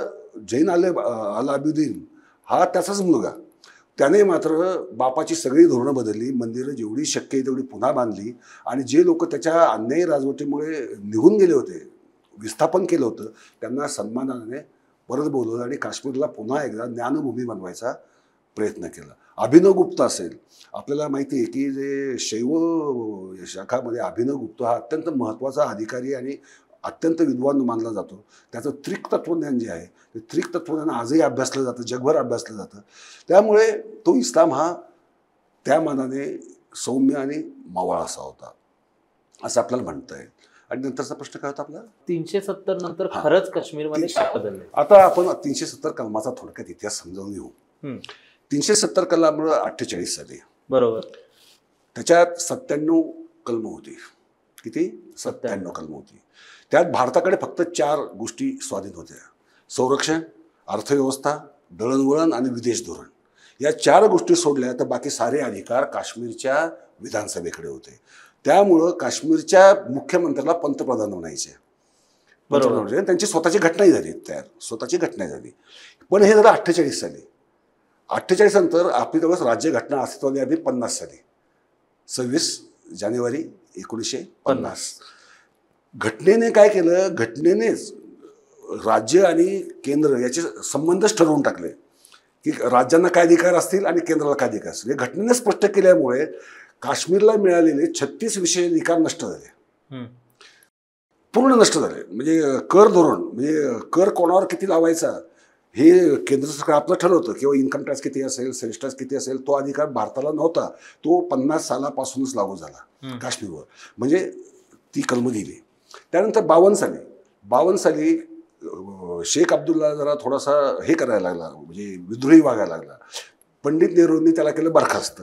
जैन अल अबिदुद्दीन हा त्याचाच मुलगा. त्याने मात्र बापाची सगळी धोरणं बदलली, मंदिरं जेवढी शक्य आहे तेवढी पुन्हा बांधली आणि जे लोक त्याच्या अन्यायी राजवटीमुळे निघून गेले होते, विस्थापन केलं होतं, त्यांना सन्मानाने परत बोलवलं आणि काश्मीरला पुन्हा एकदा ज्ञानभूमी बनवायचा प्रयत्न केला. अभिनवगुप्त असेल, आपल्याला माहिती आहे की जे शैव शाखामध्ये अभिनवगुप्त हा अत्यंत महत्त्वाचा अधिकारी आणि अत्यंत विद्वान मानला जातो. त्याचं त्रिक तत्वज्ञान जे आहे ते त्रिक तत्वज्ञान आजही अभ्यासलं जातं, जगभर अभ्यासलं जातं. त्यामुळे तो इस्लाम हा त्या मानाने सौम्य आणि मावळा असा होता असं आपल्याला म्हणता येईल. आणि नंतरचा प्रश्न काय होता आपला? 370 नंतर खरंच काश्मीरमध्ये काय बदलले? आता आपण 370 कलमाचा थोडक्यात इतिहास समजावून घेऊ. 370 कलम 48 साली, बरोबर, त्याच्यात 97 कलम होती. किती? 97 कलम होती. त्यात भारताकडे फक्त 4 गोष्टी स्वाधीन होत्या: संरक्षण, अर्थव्यवस्था, दळणवळण आणि विदेश धोरण. या 4 गोष्टी सोडल्या तर बाकी सारे अधिकार काश्मीरच्या विधानसभेकडे होते. त्यामुळं काश्मीरच्या मुख्यमंत्र्याला पंतप्रधान म्हणायचे. बरोबर. त्यांची स्वतःची घटनाही झाली तयार, स्वतःची घटना झाली. पण हे झालं 48 साली. 48 नंतर आपली तेवढंच राज्यघटना अस्तित्वात आली 50 साली, 26 जानेवारी 1950. घटनेने काय केलं? घटनेनेच राज्य आणि केंद्र याचे संबंधच ठरवून टाकले की राज्यांना काय अधिकार असतील आणि केंद्राला काय अधिकार असतील. हे घटनेने स्पष्ट केल्यामुळे काश्मीरला मिळालेले 36 विशेष अधिकार नष्ट झाले, पूर्ण नष्ट झाले. म्हणजे कर धोरण, म्हणजे कर कोणावर किती लावायचा हे केंद्र सरकार आपलं ठरवतं किंवा इन्कम टॅक्स किती असेल, सेल्स टॅक्स किती असेल, तो अधिकार भारताला नव्हता. तो 50 सालापासूनच लागू झाला काश्मीरवर. म्हणजे ती कलम दिली. त्यानंतर 52 साली शेख अब्दुल्ला जरा थोडासा हे करायला लागला, म्हणजे विद्रोही वागायला लागला. पंडित नेहरूंनी त्याला केलं बरखास्त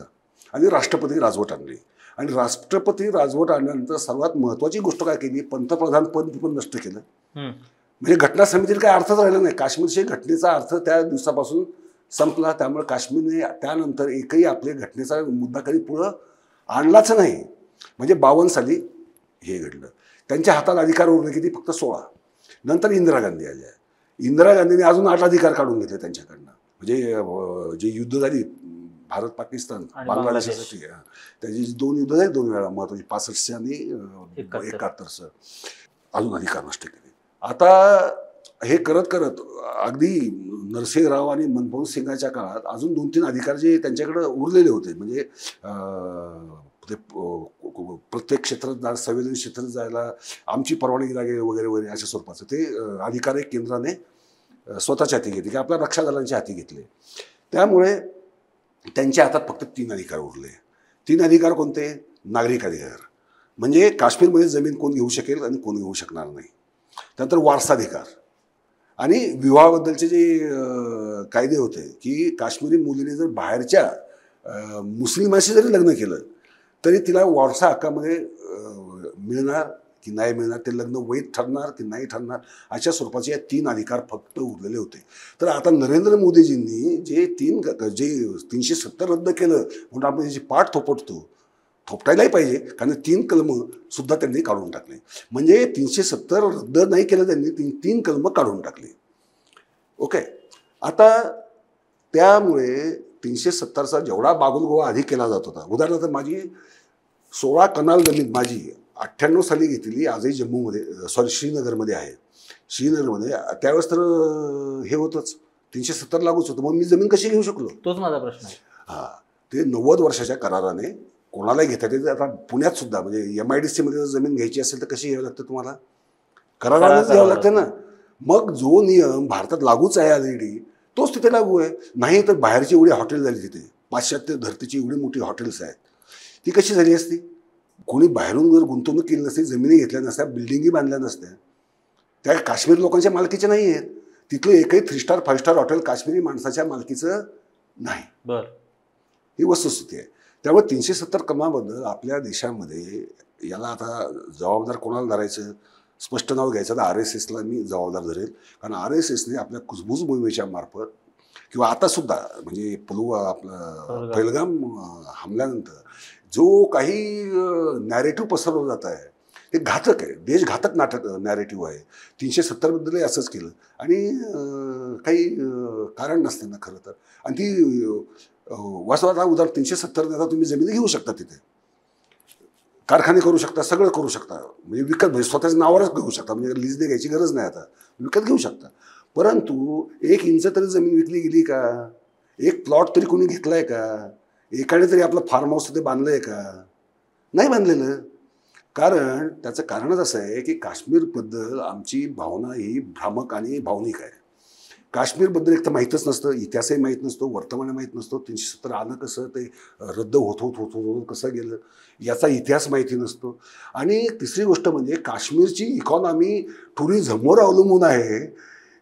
आणि राष्ट्रपती राजवट आणली. आणि राष्ट्रपती राजवट आणल्यानंतर सर्वात महत्त्वाची गोष्ट काय केली? पंतप्रधान पद पण नष्ट केलं म्हणजे घटना समितीला काही अर्थच राहिला नाही. काश्मीरच्या घटनेचा अर्थ त्या दिवसापासून संपला. त्यामुळे काश्मीरने त्यानंतर एकही आपल्या घटनेचा मुद्दा कधी पुढं आणलाच नाही. म्हणजे 52 साली हे घडलं. त्यांच्या हातात अधिकार उरले किती, फक्त 16. नंतर इंदिरा गांधी आल्या. इंदिरा गांधीने अजून 8 अधिकार काढून घेतले त्यांच्याकडनं. म्हणजे जे युद्ध झाली भारत पाकिस्तान बांगलादेशासाठी, त्याची 2 युद्ध झाली 2 वेळा महत्वाची, 65 आणि 71. अजून अधिकार नष्ट केले. आता हे करत करत अगदी नरसिंहराव आणि मनमोहन सिंगाच्या काळात अजून 2-3 अधिकार जे त्यांच्याकडे उरलेले होते. म्हणजे ते प्रत्येक क्षेत्रात संवेदन क्षेत्रात जायला आमची परवानगी लागेल वगैरे वगैरे अशा स्वरूपाचं ते अधिकार एक केंद्राने स्वतःच्या हाती घेतले, की आपल्या रक्षा दलांच्या हाती घेतले. त्यामुळे त्यांच्या हातात फक्त 3 अधिकार उरले. 3 अधिकार कोणते? नागरिक अधिकार, म्हणजे काश्मीरमध्ये जमीन कोण घेऊ शकेल आणि कोण घेऊ शकणार नाही. त्यानंतर वारसाधिकार आणि विवाहाबद्दलचे जे कायदे होते, की काश्मीरी मुलीने जर बाहेरच्या मुस्लिमाशी जरी लग्न केलं तरी तिला वारसा हक्कामध्ये मिळणार की नाही मिळणार, ते लग्न वैध ठरणार की नाही ठरणार, अशा स्वरूपाचे 3 अधिकार फक्त उरलेले होते. तर आता नरेंद्र मोदीजींनी जे 370 रद्द केलं म्हणून आपण त्याची पाठ थोपटायलाही पाहिजे, कारण 3 कलम सुद्धा त्यांनी काढून टाकले. म्हणजे 370 रद्द नाही केलं त्यांनी, 3 कलम काढून टाकले. ओके. आता त्यामुळे 370चा जेवढा बागुलगोवा आधी केला जात होता, उदाहरणार्थ माझी 16 कनाल जमीन माझी 98 साली घेतलेली, आजही जम्मूमध्ये श्रीनगरमध्ये आहे. श्रीनगरमध्ये त्यावेळेस तर हे होतंच, 370 लागूच होतं. मग मी जमीन कशी घेऊ शकलो? तोच माझा प्रश्न आहे. हां, ते 90 वर्षाच्या कराराने कोणालाही घेता येते. आता पुण्यात सुद्धा म्हणजे MIDC मध्ये जर जमीन घ्यायची असेल तर कशी घ्यावी लागते तुम्हाला? करारानेच घ्यावं लागतं ना. मग जो नियम भारतात लागूच आहे ऑलरेडी तोच तिथे लागू आहे. नाही तर बाहेरची एवढी हॉटेल झाली तिथे, पाश्चात्य धर्तीची एवढी मोठी हॉटेल्स आहेत, ती कशी झाली असती? कोणी बाहेरून जर गुंतवणूक केली नसती, जमिनी घेतल्या नसत्या, बिल्डिंगी बांधल्या नसत्या, त्या काश्मीर लोकांच्या मालकीच्या नाही आहेत. तिथलं एकही 3 स्टार 5 स्टार हॉटेल काश्मीरी माणसाच्या मालकीचं नाही. बरं, ही वस्तुस्थिती आहे. त्यामुळे 370 कलमाबद्दल आपल्या देशामध्ये याला आता जबाबदार कोणाला धरायचं? स्पष्ट नाव घ्यायचं तर RSSला मी जबाबदार धरेल. कारण RSSने आपल्या कुजबूज मोहिमेच्या मार्फत किंवा आतासुद्धा म्हणजे आपलं पहलगाम हमल्यानंतर जो काही नॅरेटिव्ह पसरवलं जात आहे ते घातक आहे, देशघातक नॅरेटिव्ह आहे. 370 बद्दलही असंच केलं आणि काही कारण नसताना खरं तर. आणि ती वास्तवात उदाहरण 370 आता तुम्ही जमिनी घेऊ शकता, तिथे कारखाने करू शकता, सगळं करू शकता, म्हणजे विकत, म्हणजे स्वतःच्या नावावरच घेऊ शकता, म्हणजे लीजने घ्यायची गरज नाही, आता विकत घेऊ शकता. परंतु 1 इंच तरी जमीन विकली गेली का? एक प्लॉट तरी कोणी घेतलाय का? एकाने तरी आपलं फार्म हाऊस तिथे बांधलंय का? नाही बांधलेलं. कारण त्याचं कारणच असं आहे की काश्मीरबद्दल आमची भावना ही भ्रामक आणि भावनिक आहे. काश्मीरबद्दल एक तर माहीतच नसतं, इतिहासही माहीत नसतो, वर्तमानही माहीत नसतो. 370 आलं कसं, ते रद्द होत कसं गेलं याचा इतिहास माहिती नसतो. आणि तिसरी गोष्ट म्हणजे काश्मीरची इकॉनॉमी टुरिझमवर अवलंबून आहे.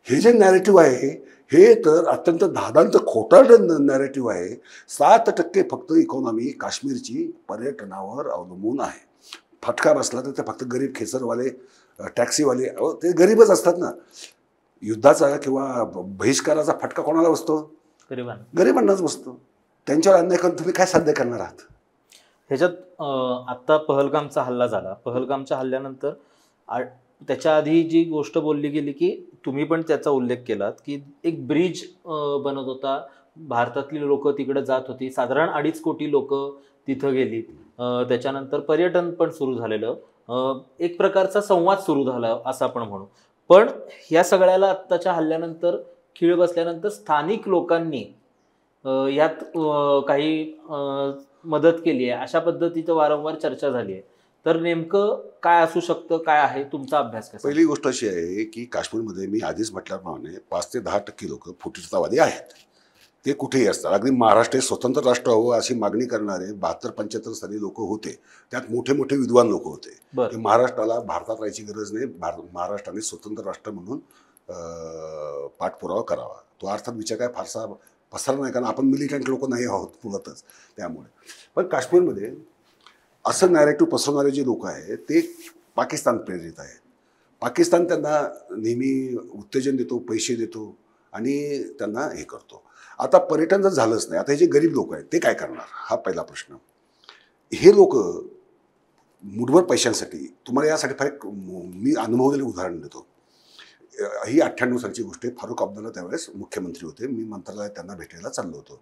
हे जे नॅरेटिव्ह आहे हे तर अत्यंत धादांत खोटारडं नॅरेटिव्ह आहे. 7% फक्त इकॉनॉमी काश्मीरची पर्यटनावर अवलंबून आहे. फटका बसला तर ते फक्त गरीब खेचरवाले, टॅक्सीवाले, ते गरीबच असतात ना. युद्धाचा किंवा बहिष्काराचा फटका कोणाला बसतो? गरिबांनाच बसतो. त्यांच्यावर अन्याय करून तुम्ही काय साध्य करणार आहात? ह्याच्यात आत्ता पहलगामचा हल्ला झाला. पहलगामच्या हल्ल्यानंतर त्याच्या आधी जी गोष्ट बोलली गेली की तुम्ही पण त्याचा उल्लेख केलात की एक ब्रिज बनत होता, भारतातली लोक तिकडे जात होती, साधारण 2.5 कोटी लोक तिथं गेली. त्याच्यानंतर पर्यटन पण सुरू झालेलं, एक प्रकारचा संवाद सुरू झाला असं आपण म्हणू. पण ह्या सगळ्याला आत्ताच्या हल्ल्यानंतर खीळ बसल्यानंतर स्थानिक लोकांनी यात काही मदत केली आहे अशा पद्धतीचं वारंवार चर्चा झाली आहे. तर नेमकं काय असू शकतं, काय आहे तुमचा अभ्यास कसा? पहिली गोष्ट अशी आहे की काश्मीरमध्ये मी आधीच म्हटल्याप्रमाणे 5 ते 10% लोक फुटीरतावादी आहेत. ते कुठेही असतात. अगदी महाराष्ट्र स्वतंत्र राष्ट्र हवं अशी मागणी करणारे 72-75 साली लोक होते. त्यात मोठे मोठे विद्वान लोक होते. महाराष्ट्राला भारतात राहायची गरज नाही, महाराष्ट्राने स्वतंत्र राष्ट्र म्हणून पाठपुरावा करावा. तो अर्थात विचार काय फारसा पसरला नाही, कारण आपण मिलिटंट लोक नाही आहोत मुळातच. त्यामुळे पण काश्मीरमध्ये असं नॅरेटिव्ह पसरवणारे जे लोक आहेत ते पाकिस्तान प्रेरित आहेत. पाकिस्तान त्यांना नेहमी उत्तेजन देतो, पैसे देतो आणि त्यांना हे करतो. आता पर्यटन जर झालंच नाही, आता हे जे गरीब लोक आहेत ते काय करणार, हा पहिला प्रश्न. हे लोक मुठभर पैशांसाठी, तुम्हाला यासाठी फार मी अनुभवलेलं उदाहरण देतो. ही 98 सालची गोष्ट आहे. फारुख अब्दुल्ला त्यावेळेस मुख्यमंत्री होते. मी मंत्रालयात त्यांना भेटायला चाललो होतो.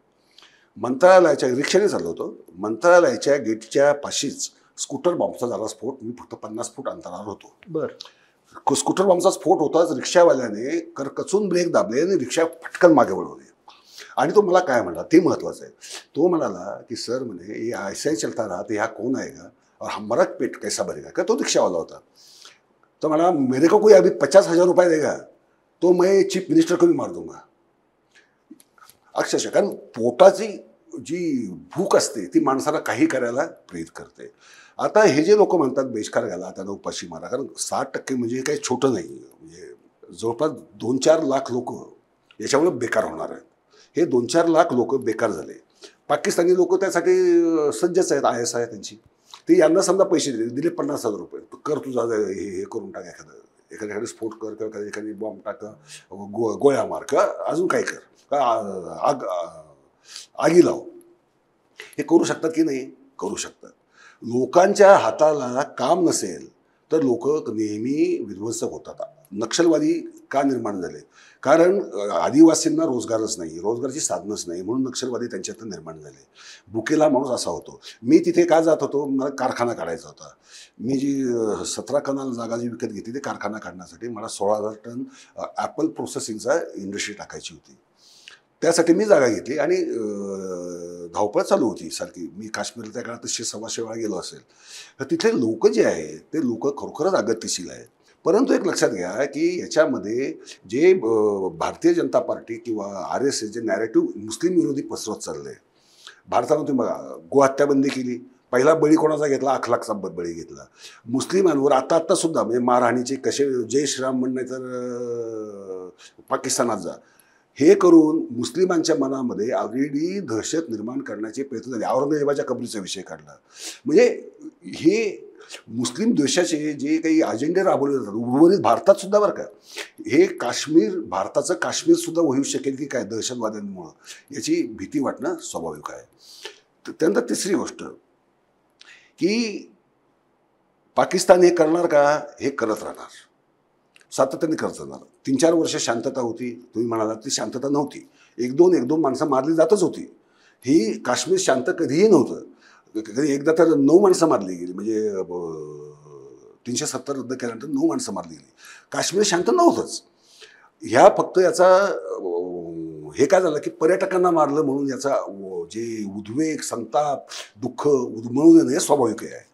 मंत्रालयाच्या रिक्षाने चाललो होतो. मंत्रालयाच्या गेटच्या पाशीच स्कूटर बॉम्बचा झाला स्फोट. मी फक्त 50 फूट अंतरावर होतो. बरं. स्कूटर बॉम्बचा स्फोट होताच रिक्षावाल्याने करकचून ब्रेक दाबले आणि रिक्षा पटकन मागे वळवली. आणि तो मला काय म्हणला, ते महत्त्वाचं आहे. तो म्हणाला की सर म्हणे ये ऐसा ही चलता रहा तो यहाँ कौन आएगा और हमारा पेट कैसा भरेगा. का तो रिक्षावाला होता. तो मला मेरे को कोई अभी 50,000 रुपये देगा तो मैं चीफ मिनिस्टर को भी मार दूंगा. अक्षरशः, कारण पोटाची जी भूक असते ती माणसाला काही करायला प्रेरित करते. आता हे जे लोक म्हणतात बहिष्कार घाला, त्यांना उपाशी मारा, कारण 60% म्हणजे काही छोटं नाही. म्हणजे जवळपास 2-4 लाख लोक याच्यामुळे बेकार होणार आहेत. हे 2-4 लाख लोक बेकार झाले. पाकिस्तानी लोक त्यासाठी सज्जच आहेत. IS आहे त्यांची. ते यांना समजा पैसे दिले 50,000 रुपये, कर तुझा हे करून टाक, एखाद्या स्फोट कर किंवा एखादी बॉम्ब टाक, गोळ्या मार का अजून काय कर, का आगी लाव. हे करू शकतात की नाही? करू शकतात. लोकांच्या हाताला काम नसेल तर लोक नेहमी विध्वंसक होतात. नक्षलवादी का निर्माण झाले? कारण आदिवासींना रोजगारच नाही, रोजगाराची साधनच नाही, म्हणून नक्षलवादी त्यांच्यात निर्माण झाले. भुकेला माणूस असा होतो. मी तिथे का जात होतो? मला कारखाना काढायचा होता. मी जी 17 कनाल जागा जी विकत घेतली ती कारखाना काढण्यासाठी. मला 16,000 टन ॲपल प्रोसेसिंगचा इंडस्ट्री टाकायची होती. त्यासाठी मी जागा घेतली आणि धावपळ चालू होती सारखी. मी काश्मीरला त्या काळात 100-125 वेळा गेलो असेल. तर तिथले लोक जे आहेत ते लोक खरोखरच अगत्यशील आहेत. परंतु एक लक्षात घ्या की याच्यामध्ये जे भारतीय जनता पार्टी किंवा RSS जे नॅरेटिव्ह मुस्लिम विरोधी पसरवत चाललंय. भारतामध्ये बघा, गोहत्याबंदी केली. पहिला बळी कोणाचा घेतला? अखलाकचा बळी घेतला. मुस्लिमांवर आता सुद्धा म्हणजे मारहाणीचे कसे, जय श्रीराम म्हणणे तर पाकिस्तानात जा, हे करून मुस्लिमांच्या मनामध्ये ऑलरेडी दहशत निर्माण करण्याचे प्रयत्न झाले. औरंगजेबाच्या कबरीचा विषय काढला. म्हणजे हे मुस्लिम द्वेषाचे जे काही अजेंडे राबवले जातात उर्वरित भारतात सुद्धा, बरं का, हे काश्मीर, भारताचं काश्मीर सुद्धा होऊ शकेल की काय दहशतवाद्यांमुळं, याची भीती वाटणं स्वाभाविक आहे. त्यानंतर तिसरी गोष्ट की पाकिस्तान हे करणार का? हे करत राहणार, सातत्याने करत राहणार. 3-4 वर्ष शांतता होती, तुम्ही म्हणालात ती शांतता नव्हती. 1-2 माणसं मारली जातच होती. ही काश्मीर शांत कधीही नव्हतं. कधी एकदा तर 9 माणसं मारली गेली. म्हणजे 370 रद्द केल्यानंतर 9 माणसं मारली गेली. काश्मीर शांत नव्हतंच. ह्या फक्त याचा हे काय झालं की पर्यटकांना मारलं म्हणून याचा जे उद्वेग, संताप, दुःख उद्भवून येणं हे स्वाभाविक आहे.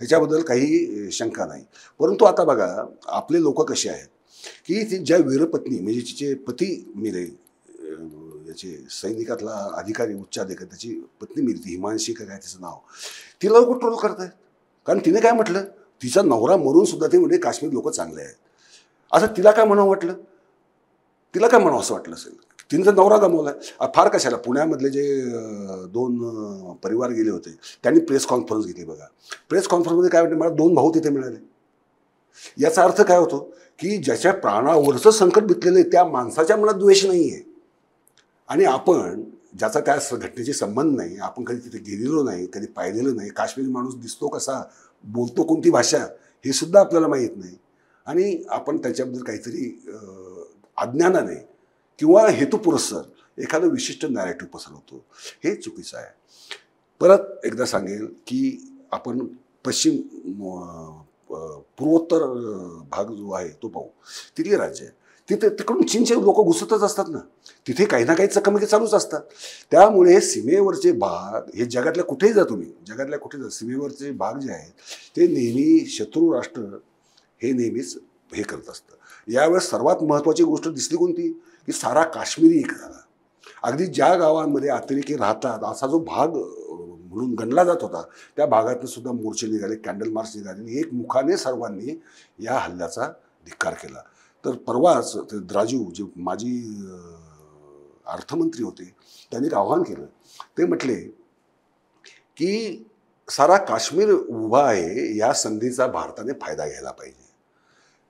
त्याच्याबद्दल काही शंका नाही. परंतु आता बघा आपले लोक कसे आहेत की ती ज्या वीरपत्नी म्हणजे तिचे पती मेले, याचे सैनिकातला अधिकारी, उच्च अधिकारी, त्याची पत्नी मेली, ती हिमांशी का काय तिचं नाव, तिला लोक ट्रोल करत आहेत. कारण तिने काय म्हटलं, तिचा नवरा मरून सुद्धा ते म्हणजे काश्मीर लोक चांगले आहेत. असं तिला काय म्हणावं वाटलं? तिला काय म्हणावं असं वाटलं असेल? तिने तर नवरा गमावलाय. फार कशाला, पुण्यामधले जे 2 परिवार गेले होते त्यांनी प्रेस कॉन्फरन्स घेतली. बघा, प्रेस कॉन्फरन्समध्ये काय वाटतं, मला 2 भाऊ तिथे मिळाले. याचा अर्थ काय होतो की ज्याच्या प्राणावरचं संकट बितलेलं आहे त्या माणसाच्या मनात द्वेष नाही आहे. आणि आपण ज्याचा त्या घटनेशी संबंध नाही, आपण कधी तिथे गेलेलो नाही, कधी पाहिलेलं नाही, काश्मीरी माणूस दिसतो कसा, बोलतो कोणती भाषा, हे सुद्धा आपल्याला माहीत नाही. आणि आपण त्याच्याबद्दल काहीतरी अज्ञानाने किंवा हेतुपुरस्सर एखादं विशिष्ट नॅरेटिव्ह पसरवतो. हे चुकीचं आहे. परत एकदा सांगेल की आपण पूर्वोत्तर भाग जो आहे तो पाहू. तिथली राज्य आहे, तिथे तिकडून चीनचे लोक घुसतच असतात ना, तिथे काही ना काही चकमकी चालूच असतात. त्यामुळे सीमेवरचे भाग हे जगातल्या कुठेही जा तुम्ही, जगातल्या कुठेही जा, सीमेवरचे भाग जे आहेत ते नेहमी शत्रू राष्ट्र हे नेहमीच हे करत असतं. यावेळेस सर्वात महत्त्वाची गोष्ट दिसली कोणती की सारा काश्मीरी एक झाला. अगदी ज्या गावांमध्ये अतिरेकी राहतात असा जो भाग म्हणून गणला जात होता त्या भागातून सुद्धा मोर्चे निघाले, कॅन्डल मार्च निघाले आणि एकमुखाने सर्वांनी या हल्ल्याचा धिक्कार केला. तर परवाच राजू जे माजी अर्थमंत्री होते त्यांनी एक आव्हान केलं. ते म्हटले की सारा काश्मीर उभा आहे, या संधीचा भारताने फायदा घ्यायला पाहिजे.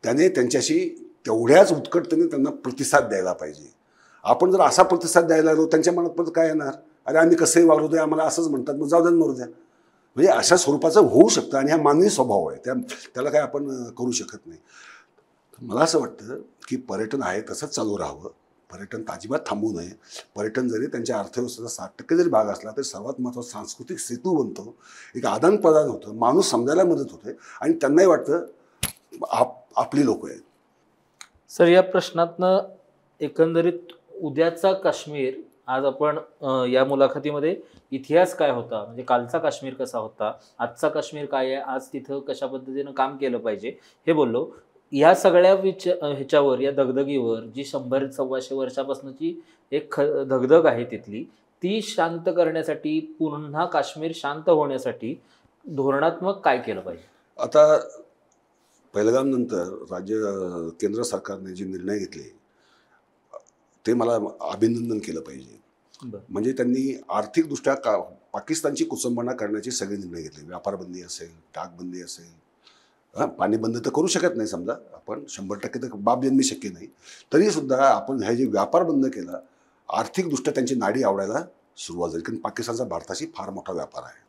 त्याने त्यांच्याशी तेवढ्याच उत्कटतेने त्यांना प्रतिसाद द्यायला पाहिजे. आपण जर असा प्रतिसाद द्यायला लागलो, त्यांच्या मनात परत काय येणार, अरे आम्ही कसंही वागवतोय, आम्हाला असंच म्हणतात, मग जाऊ द्या मरू द्या. म्हणजे अशा स्वरूपाचं होऊ शकतं आणि हा मानवी स्वभाव आहे, त्याला काय आपण करू शकत नाही. मला असं वाटतं की पर्यटन आहे तसंच चालू राहावं, पर्यटन अजिबात थांबू नये. पर्यटन जरी त्यांच्या अर्थव्यवस्थेचा 60% जरी भाग असला तरी सर्वात महत्त्वाचा सांस्कृतिक सेतू बनतो, एक आदान प्रदान होतं, माणूस समजायला मदत होते आणि त्यांनाही वाटतं आपली लोक आहेत. सर, या प्रश्नातनं एकंदरीत उद्याचा काश्मीर, आज आपण या मुलाखतीमध्ये इतिहास काय होता, म्हणजे कालचा काश्मीर कसा होता, आजचा काश्मीर काय आहे, आज तिथं कशा पद्धतीनं काम केलं पाहिजे हे बोललो. या सगळ्या ह्याच्यावर, या दगदगीवर जी 100-125 वर्षापासूनची एक दगदग आहे तिथली, ती शांत करण्यासाठी, पुन्हा काश्मीर शांत होण्यासाठी धोरणात्मक काय केलं पाहिजे? आता पहलगाम नंतर केंद्र सरकारने जे निर्णय घेतले ते मला अभिनंदन केलं पाहिजे. म्हणजे त्यांनी आर्थिकदृष्ट्या पाकिस्तानची कुचंबना करण्याचे सगळे निर्णय घेतले. व्यापारबंदी असेल, टाकबंदी असेल, पाणी बंद तर करू शकत नाही, समजा आपण 100% तर बाब जन्मी शक्य नाही, तरी सुद्धा आपण हे जे व्यापार बंद केला, आर्थिकदृष्ट्या त्यांची नाडी आवडायला सुरुवात झाली. कारण पाकिस्तानचा भारताशी फार मोठा व्यापार आहे.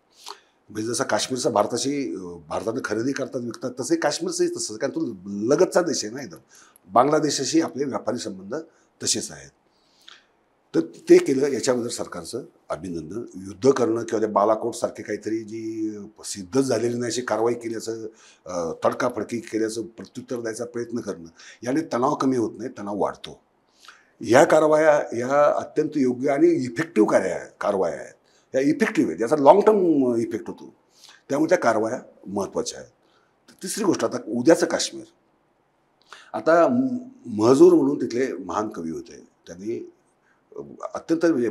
म्हणजे जसं काश्मीरचा भारतानं खरेदी करतात, विकतात, तसंही काश्मीरचंही तसंच, कारण तो लगतचा देश आहे ना एकदम. बांगलादेशाशी आपले व्यापारी संबंध तसेच आहेत. तर ते केलं, याच्याबद्दल सरकारचं अभिनंदन. युद्ध करणं किंवा त्या बालाकोटसारखे काहीतरी जी सिद्धच झालेली नाही अशी कारवाई केल्याचं, तडकाफडकी केल्याचं प्रत्युत्तर द्यायचा प्रयत्न करणं, याने तणाव कमी होत नाही, तणाव वाढतो. ह्या कारवाया या अत्यंत योग्य आणि इफेक्टिव्ह कारवाया आहेत. या इफेक्टिव्ह आहेत, याचा लॉंग टर्म इफेक्ट होतो, त्यामुळे त्या कारवाया महत्त्वाच्या आहेत. तिसरी गोष्ट, आता उद्याचं काश्मीर. आता महजूर म्हणून तिथले महान कवी होते, त्यांनी अत्यंत म्हणजे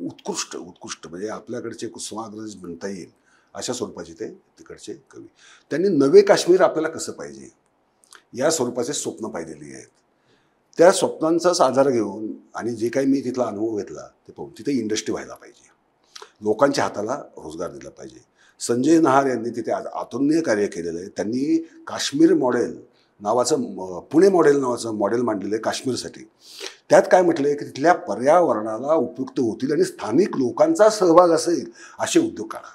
उत्कृष्ट म्हणजे आपल्याकडचे कुसुमाग्रज म्हणता येईल अशा स्वरूपाचे ते तिकडचे कवी. त्यांनी नवे काश्मीर आपल्याला कसं पाहिजे या स्वरूपाचे स्वप्न पाहिलेली आहेत. त्या स्वप्नांचाच आधार घेऊन आणि जे काही मी तिथला अनुभव घेतला ते पाहून, तिथे इंडस्ट्री व्हायला पाहिजे, लोकांच्या हाताला रोजगार दिला पाहिजे. संजय नहार यांनी तिथे अतुलनीय कार्य केलेलं आहे. त्यांनी काश्मीर मॉडेल नावाचं, पुणे मॉडेल नावाचं मॉडेल मांडलेलं आहे काश्मीरसाठी. त्यात काय म्हटलं आहे की तिथल्या पर्यावरणाला उपयुक्त होतील आणि स्थानिक लोकांचा सहभाग असेल असे उद्योग करा.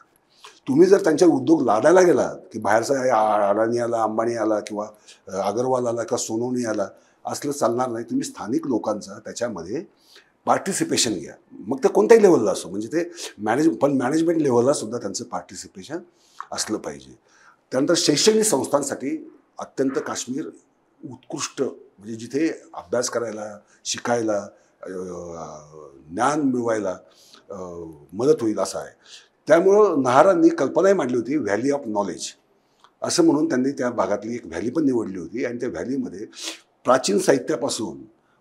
तुम्ही जर त्यांच्या उद्योग लादायला गेलात की बाहेरचा अडाणी आला, अंबानी आला किंवा अगरवाल आला किंवा सोनवणी आला, असलं चालणार नाही. तुम्ही स्थानिक लोकांचा त्याच्यामध्ये पार्टिसिपेशन घ्या, मग ते कोणत्याही लेवलला असो. म्हणजे ते मॅनेजमेंट लेवलला सुद्धा त्यांचं पार्टिसिपेशन असलं पाहिजे. त्यानंतर शैक्षणिक संस्थांसाठी अत्यंत काश्मीर उत्कृष्ट, म्हणजे जिथे अभ्यास करायला, शिकायला, ज्ञान मिळवायला मदत होईल असं आहे. त्यामुळं नहारांनी कल्पनाही मांडली होती व्हॅली ऑफ नॉलेज असं म्हणून. त्यांनी त्या भागातली एक व्हॅली पण निवडली होती आणि त्या व्हॅलीमध्ये प्राचीन साहित्यापासून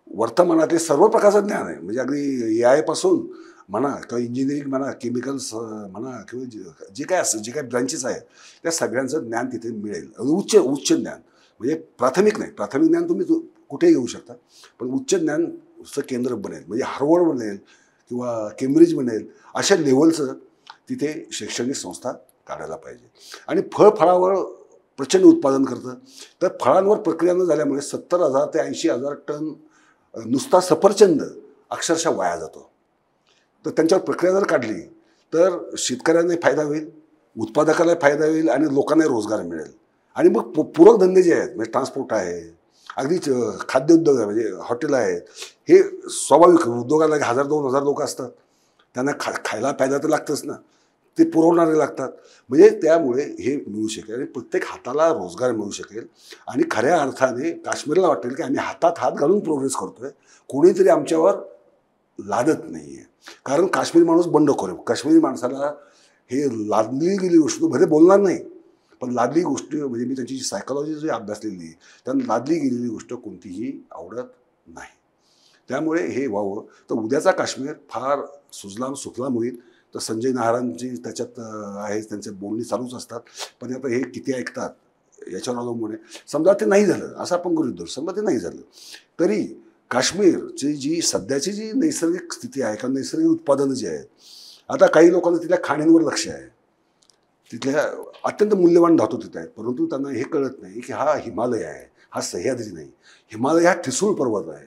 वर्तमानातले सर्व प्रकारचं ज्ञान आहे. म्हणजे अगदी AI पासून म्हणा किंवा इंजिनिअरिंग म्हणा, केमिकल्स म्हणा किंवा जे काय असं जे काही ब्रँचेस आहेत त्या सगळ्यांचं ज्ञान तिथे मिळेल. उच्च ज्ञान, म्हणजे प्राथमिक नाही, प्राथमिक ज्ञान तुम्ही कुठेही घेऊ शकता, पण उच्च ज्ञानचं केंद्र बनेल. म्हणजे हार्वर्ड बनेल किंवा केम्ब्रिज बनेल, अशा लेवलचं तिथे शैक्षणिक संस्था काढायला पाहिजे. आणि फळावर प्रचंड उत्पादन करतं, तर फळांवर प्रक्रिया न झाल्यामुळे 70,000 ते 80,000 टन नुसता सफरचंद अक्षरशः वाया जातो. तर त्यांच्यावर प्रक्रिया जर काढली तर शेतकऱ्यांनाही फायदा होईल, उत्पादकालाही फायदा होईल आणि लोकांनाही रोजगार मिळेल. आणि मग पूरक धंदे जे आहेत, म्हणजे ट्रान्सपोर्ट आहे, अगदी खाद्य उद्योग आहे, म्हणजे हॉटेल आहेत, हे स्वाभाविक उद्योगाला 1,000-2,000 लोक असतात, त्यांना खायला प्यायला तर लागतंच ना, ते पुरवणारे लागतात. म्हणजे त्यामुळे हे मिळू शकेल आणि प्रत्येक हाताला रोजगार मिळू शकेल. आणि खऱ्या अर्थाने काश्मीरला वाटेल की आम्ही हातात हात घालून प्रोग्रेस करतोय, कोणीतरी आमच्यावर लादत नाही आहे. कारण काश्मीरी माणूस बंडखोर आहे. काश्मीरी माणसाला हे लादली गेली गोष्ट भले बोलणार नाही, पण लादली गोष्ट म्हणजे मी त्यांची सायकोलॉजी जी अभ्यासलेली आहे, त्यांना लादली गेलेली गोष्ट कोणतीही आवडत नाही. त्यामुळे हे व्हावं तर उद्याचा काश्मीर फार सुजलाम सुफलाम होईल. तर संजय नहारांची त्याच्यात आहे, त्यांचे बोलणी चालूच असतात, पण आता हे किती ऐकतात याच्यावर अवलंबून आहे. समजा ते नाही झालं, असं आपण गृहीत धरू, समजा ते नाही झालं तरी काश्मीरची जी सध्याची जी नैसर्गिक स्थिती आहे किंवा नैसर्गिक उत्पादनं जी आहेत, आता काही लोकांना तिथल्या खाणींवर लक्ष आहे. तिथल्या अत्यंत मूल्यवान धातू तिथे आहेत, परंतु त्यांना हे कळत नाही की हा हिमालय आहे, हा सह्याद्री नाही. हिमालय हा ठिसूळ पर्वत आहे,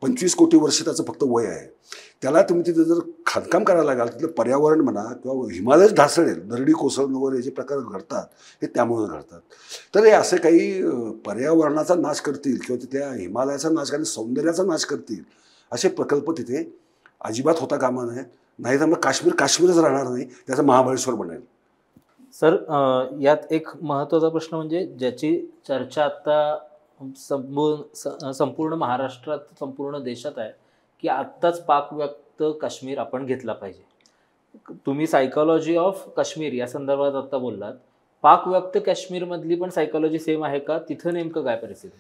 25 कोटी वर्ष त्याचं फक्त वय आहे. त्याला तुम्ही तिथे जर खाणकाम करायला लागाल, तिथलं पर्यावरण म्हणा किंवा हिमालयच ढासळेल, दरडी कोसळणं वगैरे जे प्रकार घडतात हे त्यामुळे घडतात. तर हे असे काही पर्यावरणाचा नाश करतील किंवा तिथल्या हिमालयाचा नाश आणि सौंदर्याचा नाश करतील असे प्रकल्प तिथे अजिबात होता कामा नये. नाही तर मग काश्मीरच राहणार नाही, त्याचं महाबळेश्वर बनेल. सर, यात एक महत्त्वाचा प्रश्न म्हणजे ज्याची चर्चा आता संपूर्ण महाराष्ट्रात, संपूर्ण देशात आहे की आत्ताच पाकव्याप्त काश्मीर आपण घेतला पाहिजे. तुम्ही सायकॉलॉजी ऑफ काश्मीर या संदर्भात आता बोललात. पाकव्याप्त काश्मीरमधली पण सायकॉलॉजी सेम आहे का? तिथं नेमकं काय परिस्थिती?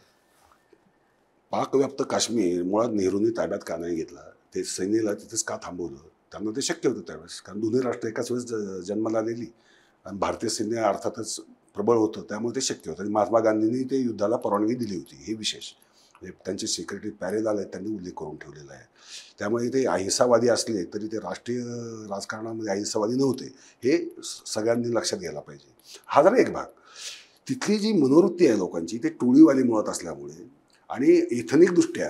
पाकव्याप्त काश्मीर मुळात नेहरूंनी ताब्यात का नाही घेतला, ते सैन्याला तिथेच का थांबवलं? त्यांना ते शक्य होतं त्यावेळेस, कारण दोन्ही राष्ट्र एकाच वेळेस जन्माला आलेली आणि भारतीय सैन्य अर्थातच प्रबळ होतं, त्यामुळे ते शक्य होतं. आणि महात्मा गांधींनी ते युद्धाला परवानगी दिली होती, हे विशेष. त्यांचे सेक्रेटरी पॅरेलाल आहेत, त्यांनी उल्लेख करून ठेवलेला आहे. त्यामुळे ते अहिंसावादी असले तरी ते राष्ट्रीय राजकारणामध्ये अहिंसावादी नव्हते, हे सगळ्यांनी लक्षात घ्यायला पाहिजे. हा जरा एक भाग. तिथली जी मनोवृत्ती आहे लोकांची, ते टोळीवाली मुळात असल्यामुळे आणि एथनिकदृष्ट्या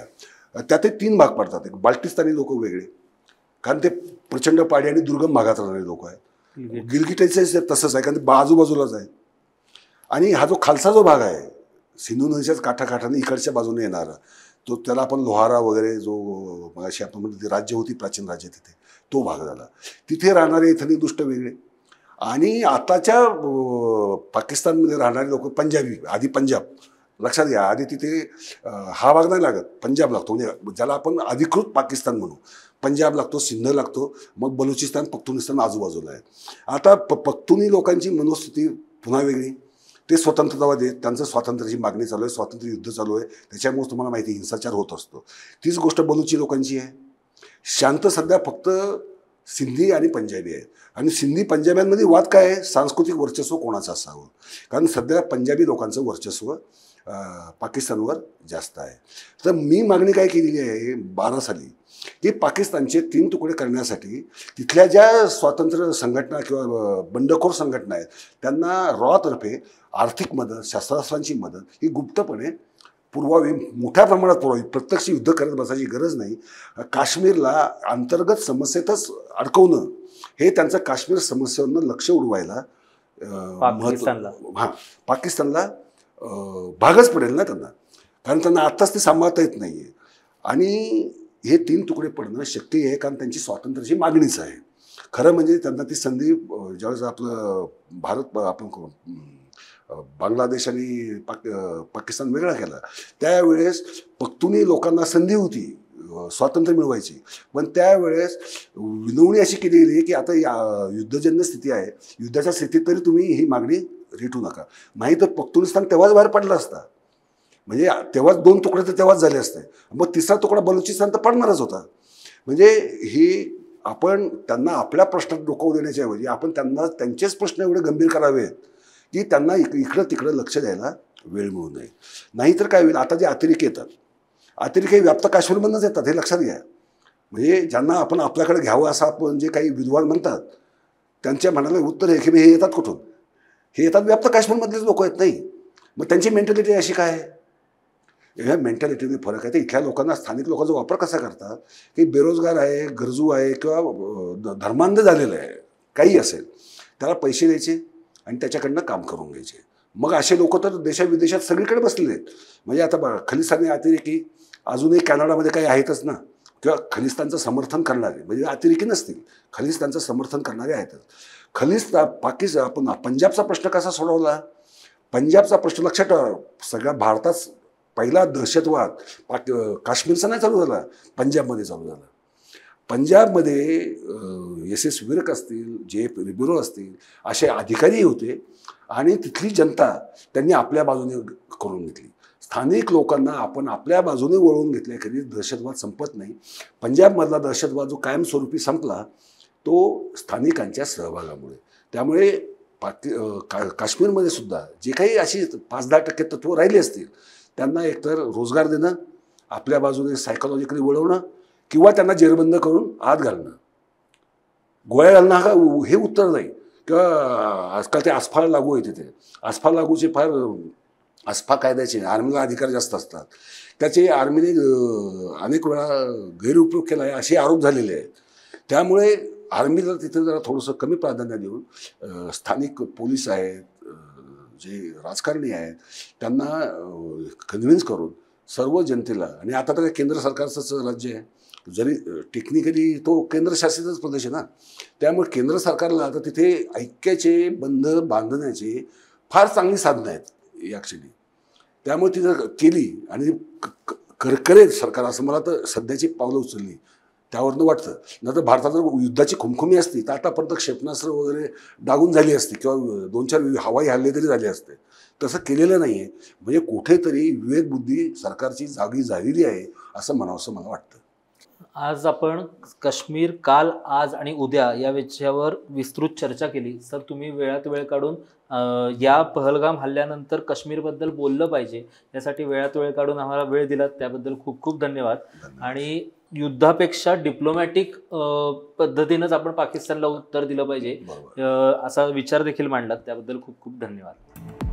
त्यात 3 भाग पडतात. एक बाल्टिस्तानी लोक वेगळे, कारण ते प्रचंड पाडी आणि दुर्गम भागात राहणारे लोक आहेत. गिलगिटाचे तसंच आहे, कारण ते आजूबाजूलाच आहे. आणि हा जो खालचा जो भाग आहे, सिंधू नदीच्याच काठाकाठाने इकडच्या बाजूने येणारा, तो त्याला आपण लोहारा वगैरे जो अशी आपण म्हणतो राज्य होती, प्राचीन राज्य, तिथे तो भाग झाला. तिथे राहणारे एथनिकदृष्ट्या वेगळे. आणि आताच्या पाकिस्तानमध्ये राहणारे लोक पंजाबी, आधी पंजाब लक्षात घ्या, आधी तिथे हा भाग नाही लागत, पंजाब लागतो, म्हणजे ज्याला आपण अधिकृत पाकिस्तान म्हणू. पंजाब लागतो, सिंध लागतो, मग बलुचिस्तान, पख्तुनिस्तान आजूबाजूला आहे. आता पख्तुनी लोकांची मनोस्थिती पुन्हा वेगळी. ते स्वतंत्रतावादी आहेत, त्यांचं स्वातंत्र्याची मागणी चालू आहे, स्वातंत्र्य युद्ध चालू आहे, त्याच्यामुळे तुम्हाला माहिती हिंसाचार होत असतो. तीच गोष्ट बलुची लोकांची आहे. शांत सध्या फक्त सिंधी आणि पंजाबी आहेत. आणि सिंधी पंजाब्यांमध्ये वाद काय आहे? सांस्कृतिक वर्चस्व कोणाचं असावं, कारण सध्या पंजाबी लोकांचं वर्चस्व पाकिस्तानवर जास्त आहे. तर मी मागणी काय केलेली आहे 12 साली, की पाकिस्तानचे 3 तुकडे करण्यासाठी तिथल्या ज्या स्वातंत्र्य संघटना किंवा बंडखोर संघटना आहेत त्यांना रॉतर्फे आर्थिक मदत, शस्त्रास्त्रांची मदत ही गुप्तपणे पुरवावी, मोठ्या प्रमाणात पुरवावी. प्रत्यक्ष युद्ध करत बसायची गरज नाही. काश्मीरला अंतर्गत समस्येतच अडकवणं हे त्यांचं काश्मीर समस्येवरनं लक्ष उडवायला पाकिस्तानला भागच पडेल ना त्यांना, कारण त्यांना आत्ताच ते सांभाळता येत नाही आहे. आणि हे 3 तुकडे पडणं शक्य आहे, कारण त्यांची स्वातंत्र्याची मागणीच आहे. खरं म्हणजे त्यांना ती संधी ज्यावेळेस आपलं भारत आपण बांगलादेश आणि पाकिस्तान वेगळा केला त्यावेळेस पख्तुनी लोकांना संधी होती स्वातंत्र्य मिळवायची, पण त्यावेळेस विनवणी अशी केली गेली की आता युद्धजन्य स्थिती आहे, युद्धाच्या स्थितीत तरी तुम्ही ही मागणी रेटू नका, नाही तर पख्तुनिस्तान तेव्हाच बाहेर पडला असता. म्हणजे तेव्हाच 2 तुकडे तर तेव्हाच झाले असते, मग 3रा तुकडा बलुचिस्तान तर पडणारच होता. म्हणजे ही आपण त्यांना आपल्या प्रश्नात डोकावू देण्याच्या ऐवजी आपण त्यांना त्यांचेच प्रश्न एवढे गंभीर करावेत की त्यांना इकडं तिकडं लक्ष द्यायला वेळ मिळू नये. नाहीतर काय होईल, आता जे अतिरेक येतात, अतिरेक हे व्याप्त काश्मीरमधूनच येतात, हे लक्षात घ्या. म्हणजे ज्यांना आपण आपल्याकडे घ्यावं असं आपण जे काही विद्वान म्हणतात त्यांच्या म्हणाला उत्तर आहे की हे येतात कुठून? हे येतात व्याप्त काश्मीरमधलेच लोक आहेत. नाही मग त्यांची मेंटॅलिटी अशी काय आहे? ह्या मेंटॅलिटीमध्ये फरक आहे. तर इथल्या लोकांना, स्थानिक लोकांचा वापर कसा करतात की बेरोजगार आहे, गरजू आहे किंवा धर्मांध झालेलं आहे, काही असेल, त्याला पैसे द्यायचे आणि त्याच्याकडनं काम करून घ्यायचे. मग असे लोक तर देशाविदेशात सगळीकडे बसलेले आहेत. म्हणजे आता खलिस्तानी अतिरेकी अजूनही कॅनडामध्ये काही आहेतच ना, किंवा खलिस्तानचं समर्थन करणारे, म्हणजे अतिरेकी नसतील, खलिस्तानचं समर्थन करणारे आहेतच. आपण पंजाबचा प्रश्न कसा सोडवला? पंजाबचा प्रश्न लक्षात ठेवा, सगळ्या भारतात पहिला दहशतवाद काश्मीरचा नाही चालू झाला, पंजाबमध्ये चालू झाला. पंजाबमध्ये SS विर्क असतील, JF रिबेरो असतील, असे अधिकारी होते आणि तिथली जनता त्यांनी आपल्या बाजूने करून घेतली. स्थानिक लोकांना आपण आपल्या बाजूने वळवून घेतल्याखेरीज दहशतवाद संपत नाही. पंजाबमधला दहशतवाद जो कायमस्वरूपी संपला तो स्थानिकांच्या सहभागामुळे. त्यामुळे काश्मीरमध्ये सुद्धा जे काही अशी 5-10% तत्त्व राहिली असतील त्यांना एकतर रोजगार देणं, आपल्या बाजूने सायकॉलॉजिकली वळवणं किंवा त्यांना जेरबंद करून आत घालणं. गोळ्या घालणं हे उत्तर नाही. किंवा आजकाल ते आसफा लागू आहे तिथे. आसफा लागूचे फार आसफा कायद्याचे आर्मीला अधिकार जास्त असतात, त्याचे आर्मीने अनेक वेळा गैरउपयोग केला आहे असे आरोप झालेले आहेत. त्यामुळे आर्मीला तिथे जरा थोडंसं कमी प्राधान्य देऊन स्थानिक पोलीस आहेत, जे राजकारणी आहेत, त्यांना कन्व्हिन्स करून सर्व जनतेला, आणि आता तर केंद्र सरकारचंच राज्य आहे, जरी टेक्निकली तो केंद्रशासितच प्रदेश आहे ना, त्यामुळे केंद्र सरकारला आता तिथे ऐक्याचे बंध बांधण्याचे फार चांगली साधनं आहेत या क्षणी. त्यामुळे ती जर केली आणि करेल सरकार, असं मला तर सध्याची पावलं उचलली त्यावरनं वाटतं. नंतर भारतात जर युद्धाची खुमखुमी असती तर आतापर्यंत क्षेपणास्त्र वगैरे डागून झाली असती किंवा 2-4 हवाई हल्ले तरी झाले असते. तसं केलेलं नाही आहे. म्हणजे कुठेतरी विवेकबुद्धी सरकारची जागी झालेली आहे असं म्हणावंसं मला वाटतं. आज आपण काश्मीर काल, आज आणि उद्या या विषयावर विस्तृत चर्चा केली. सर, तुम्ही वेळात वेळ काढून या पहलगाम हल्ल्यानंतर काश्मीरबद्दल बोललं पाहिजे यासाठी वेळात वेळ काढून आम्हाला वेळ दिलात, त्याबद्दल खूप खूप धन्यवाद. आणि युद्धापेक्षा डिप्लोमॅटिक पद्धतीनंच आपण पाकिस्तानला उत्तर दिलं पाहिजे असा विचार देखील मांडलात, त्याबद्दल खूप खूप धन्यवाद.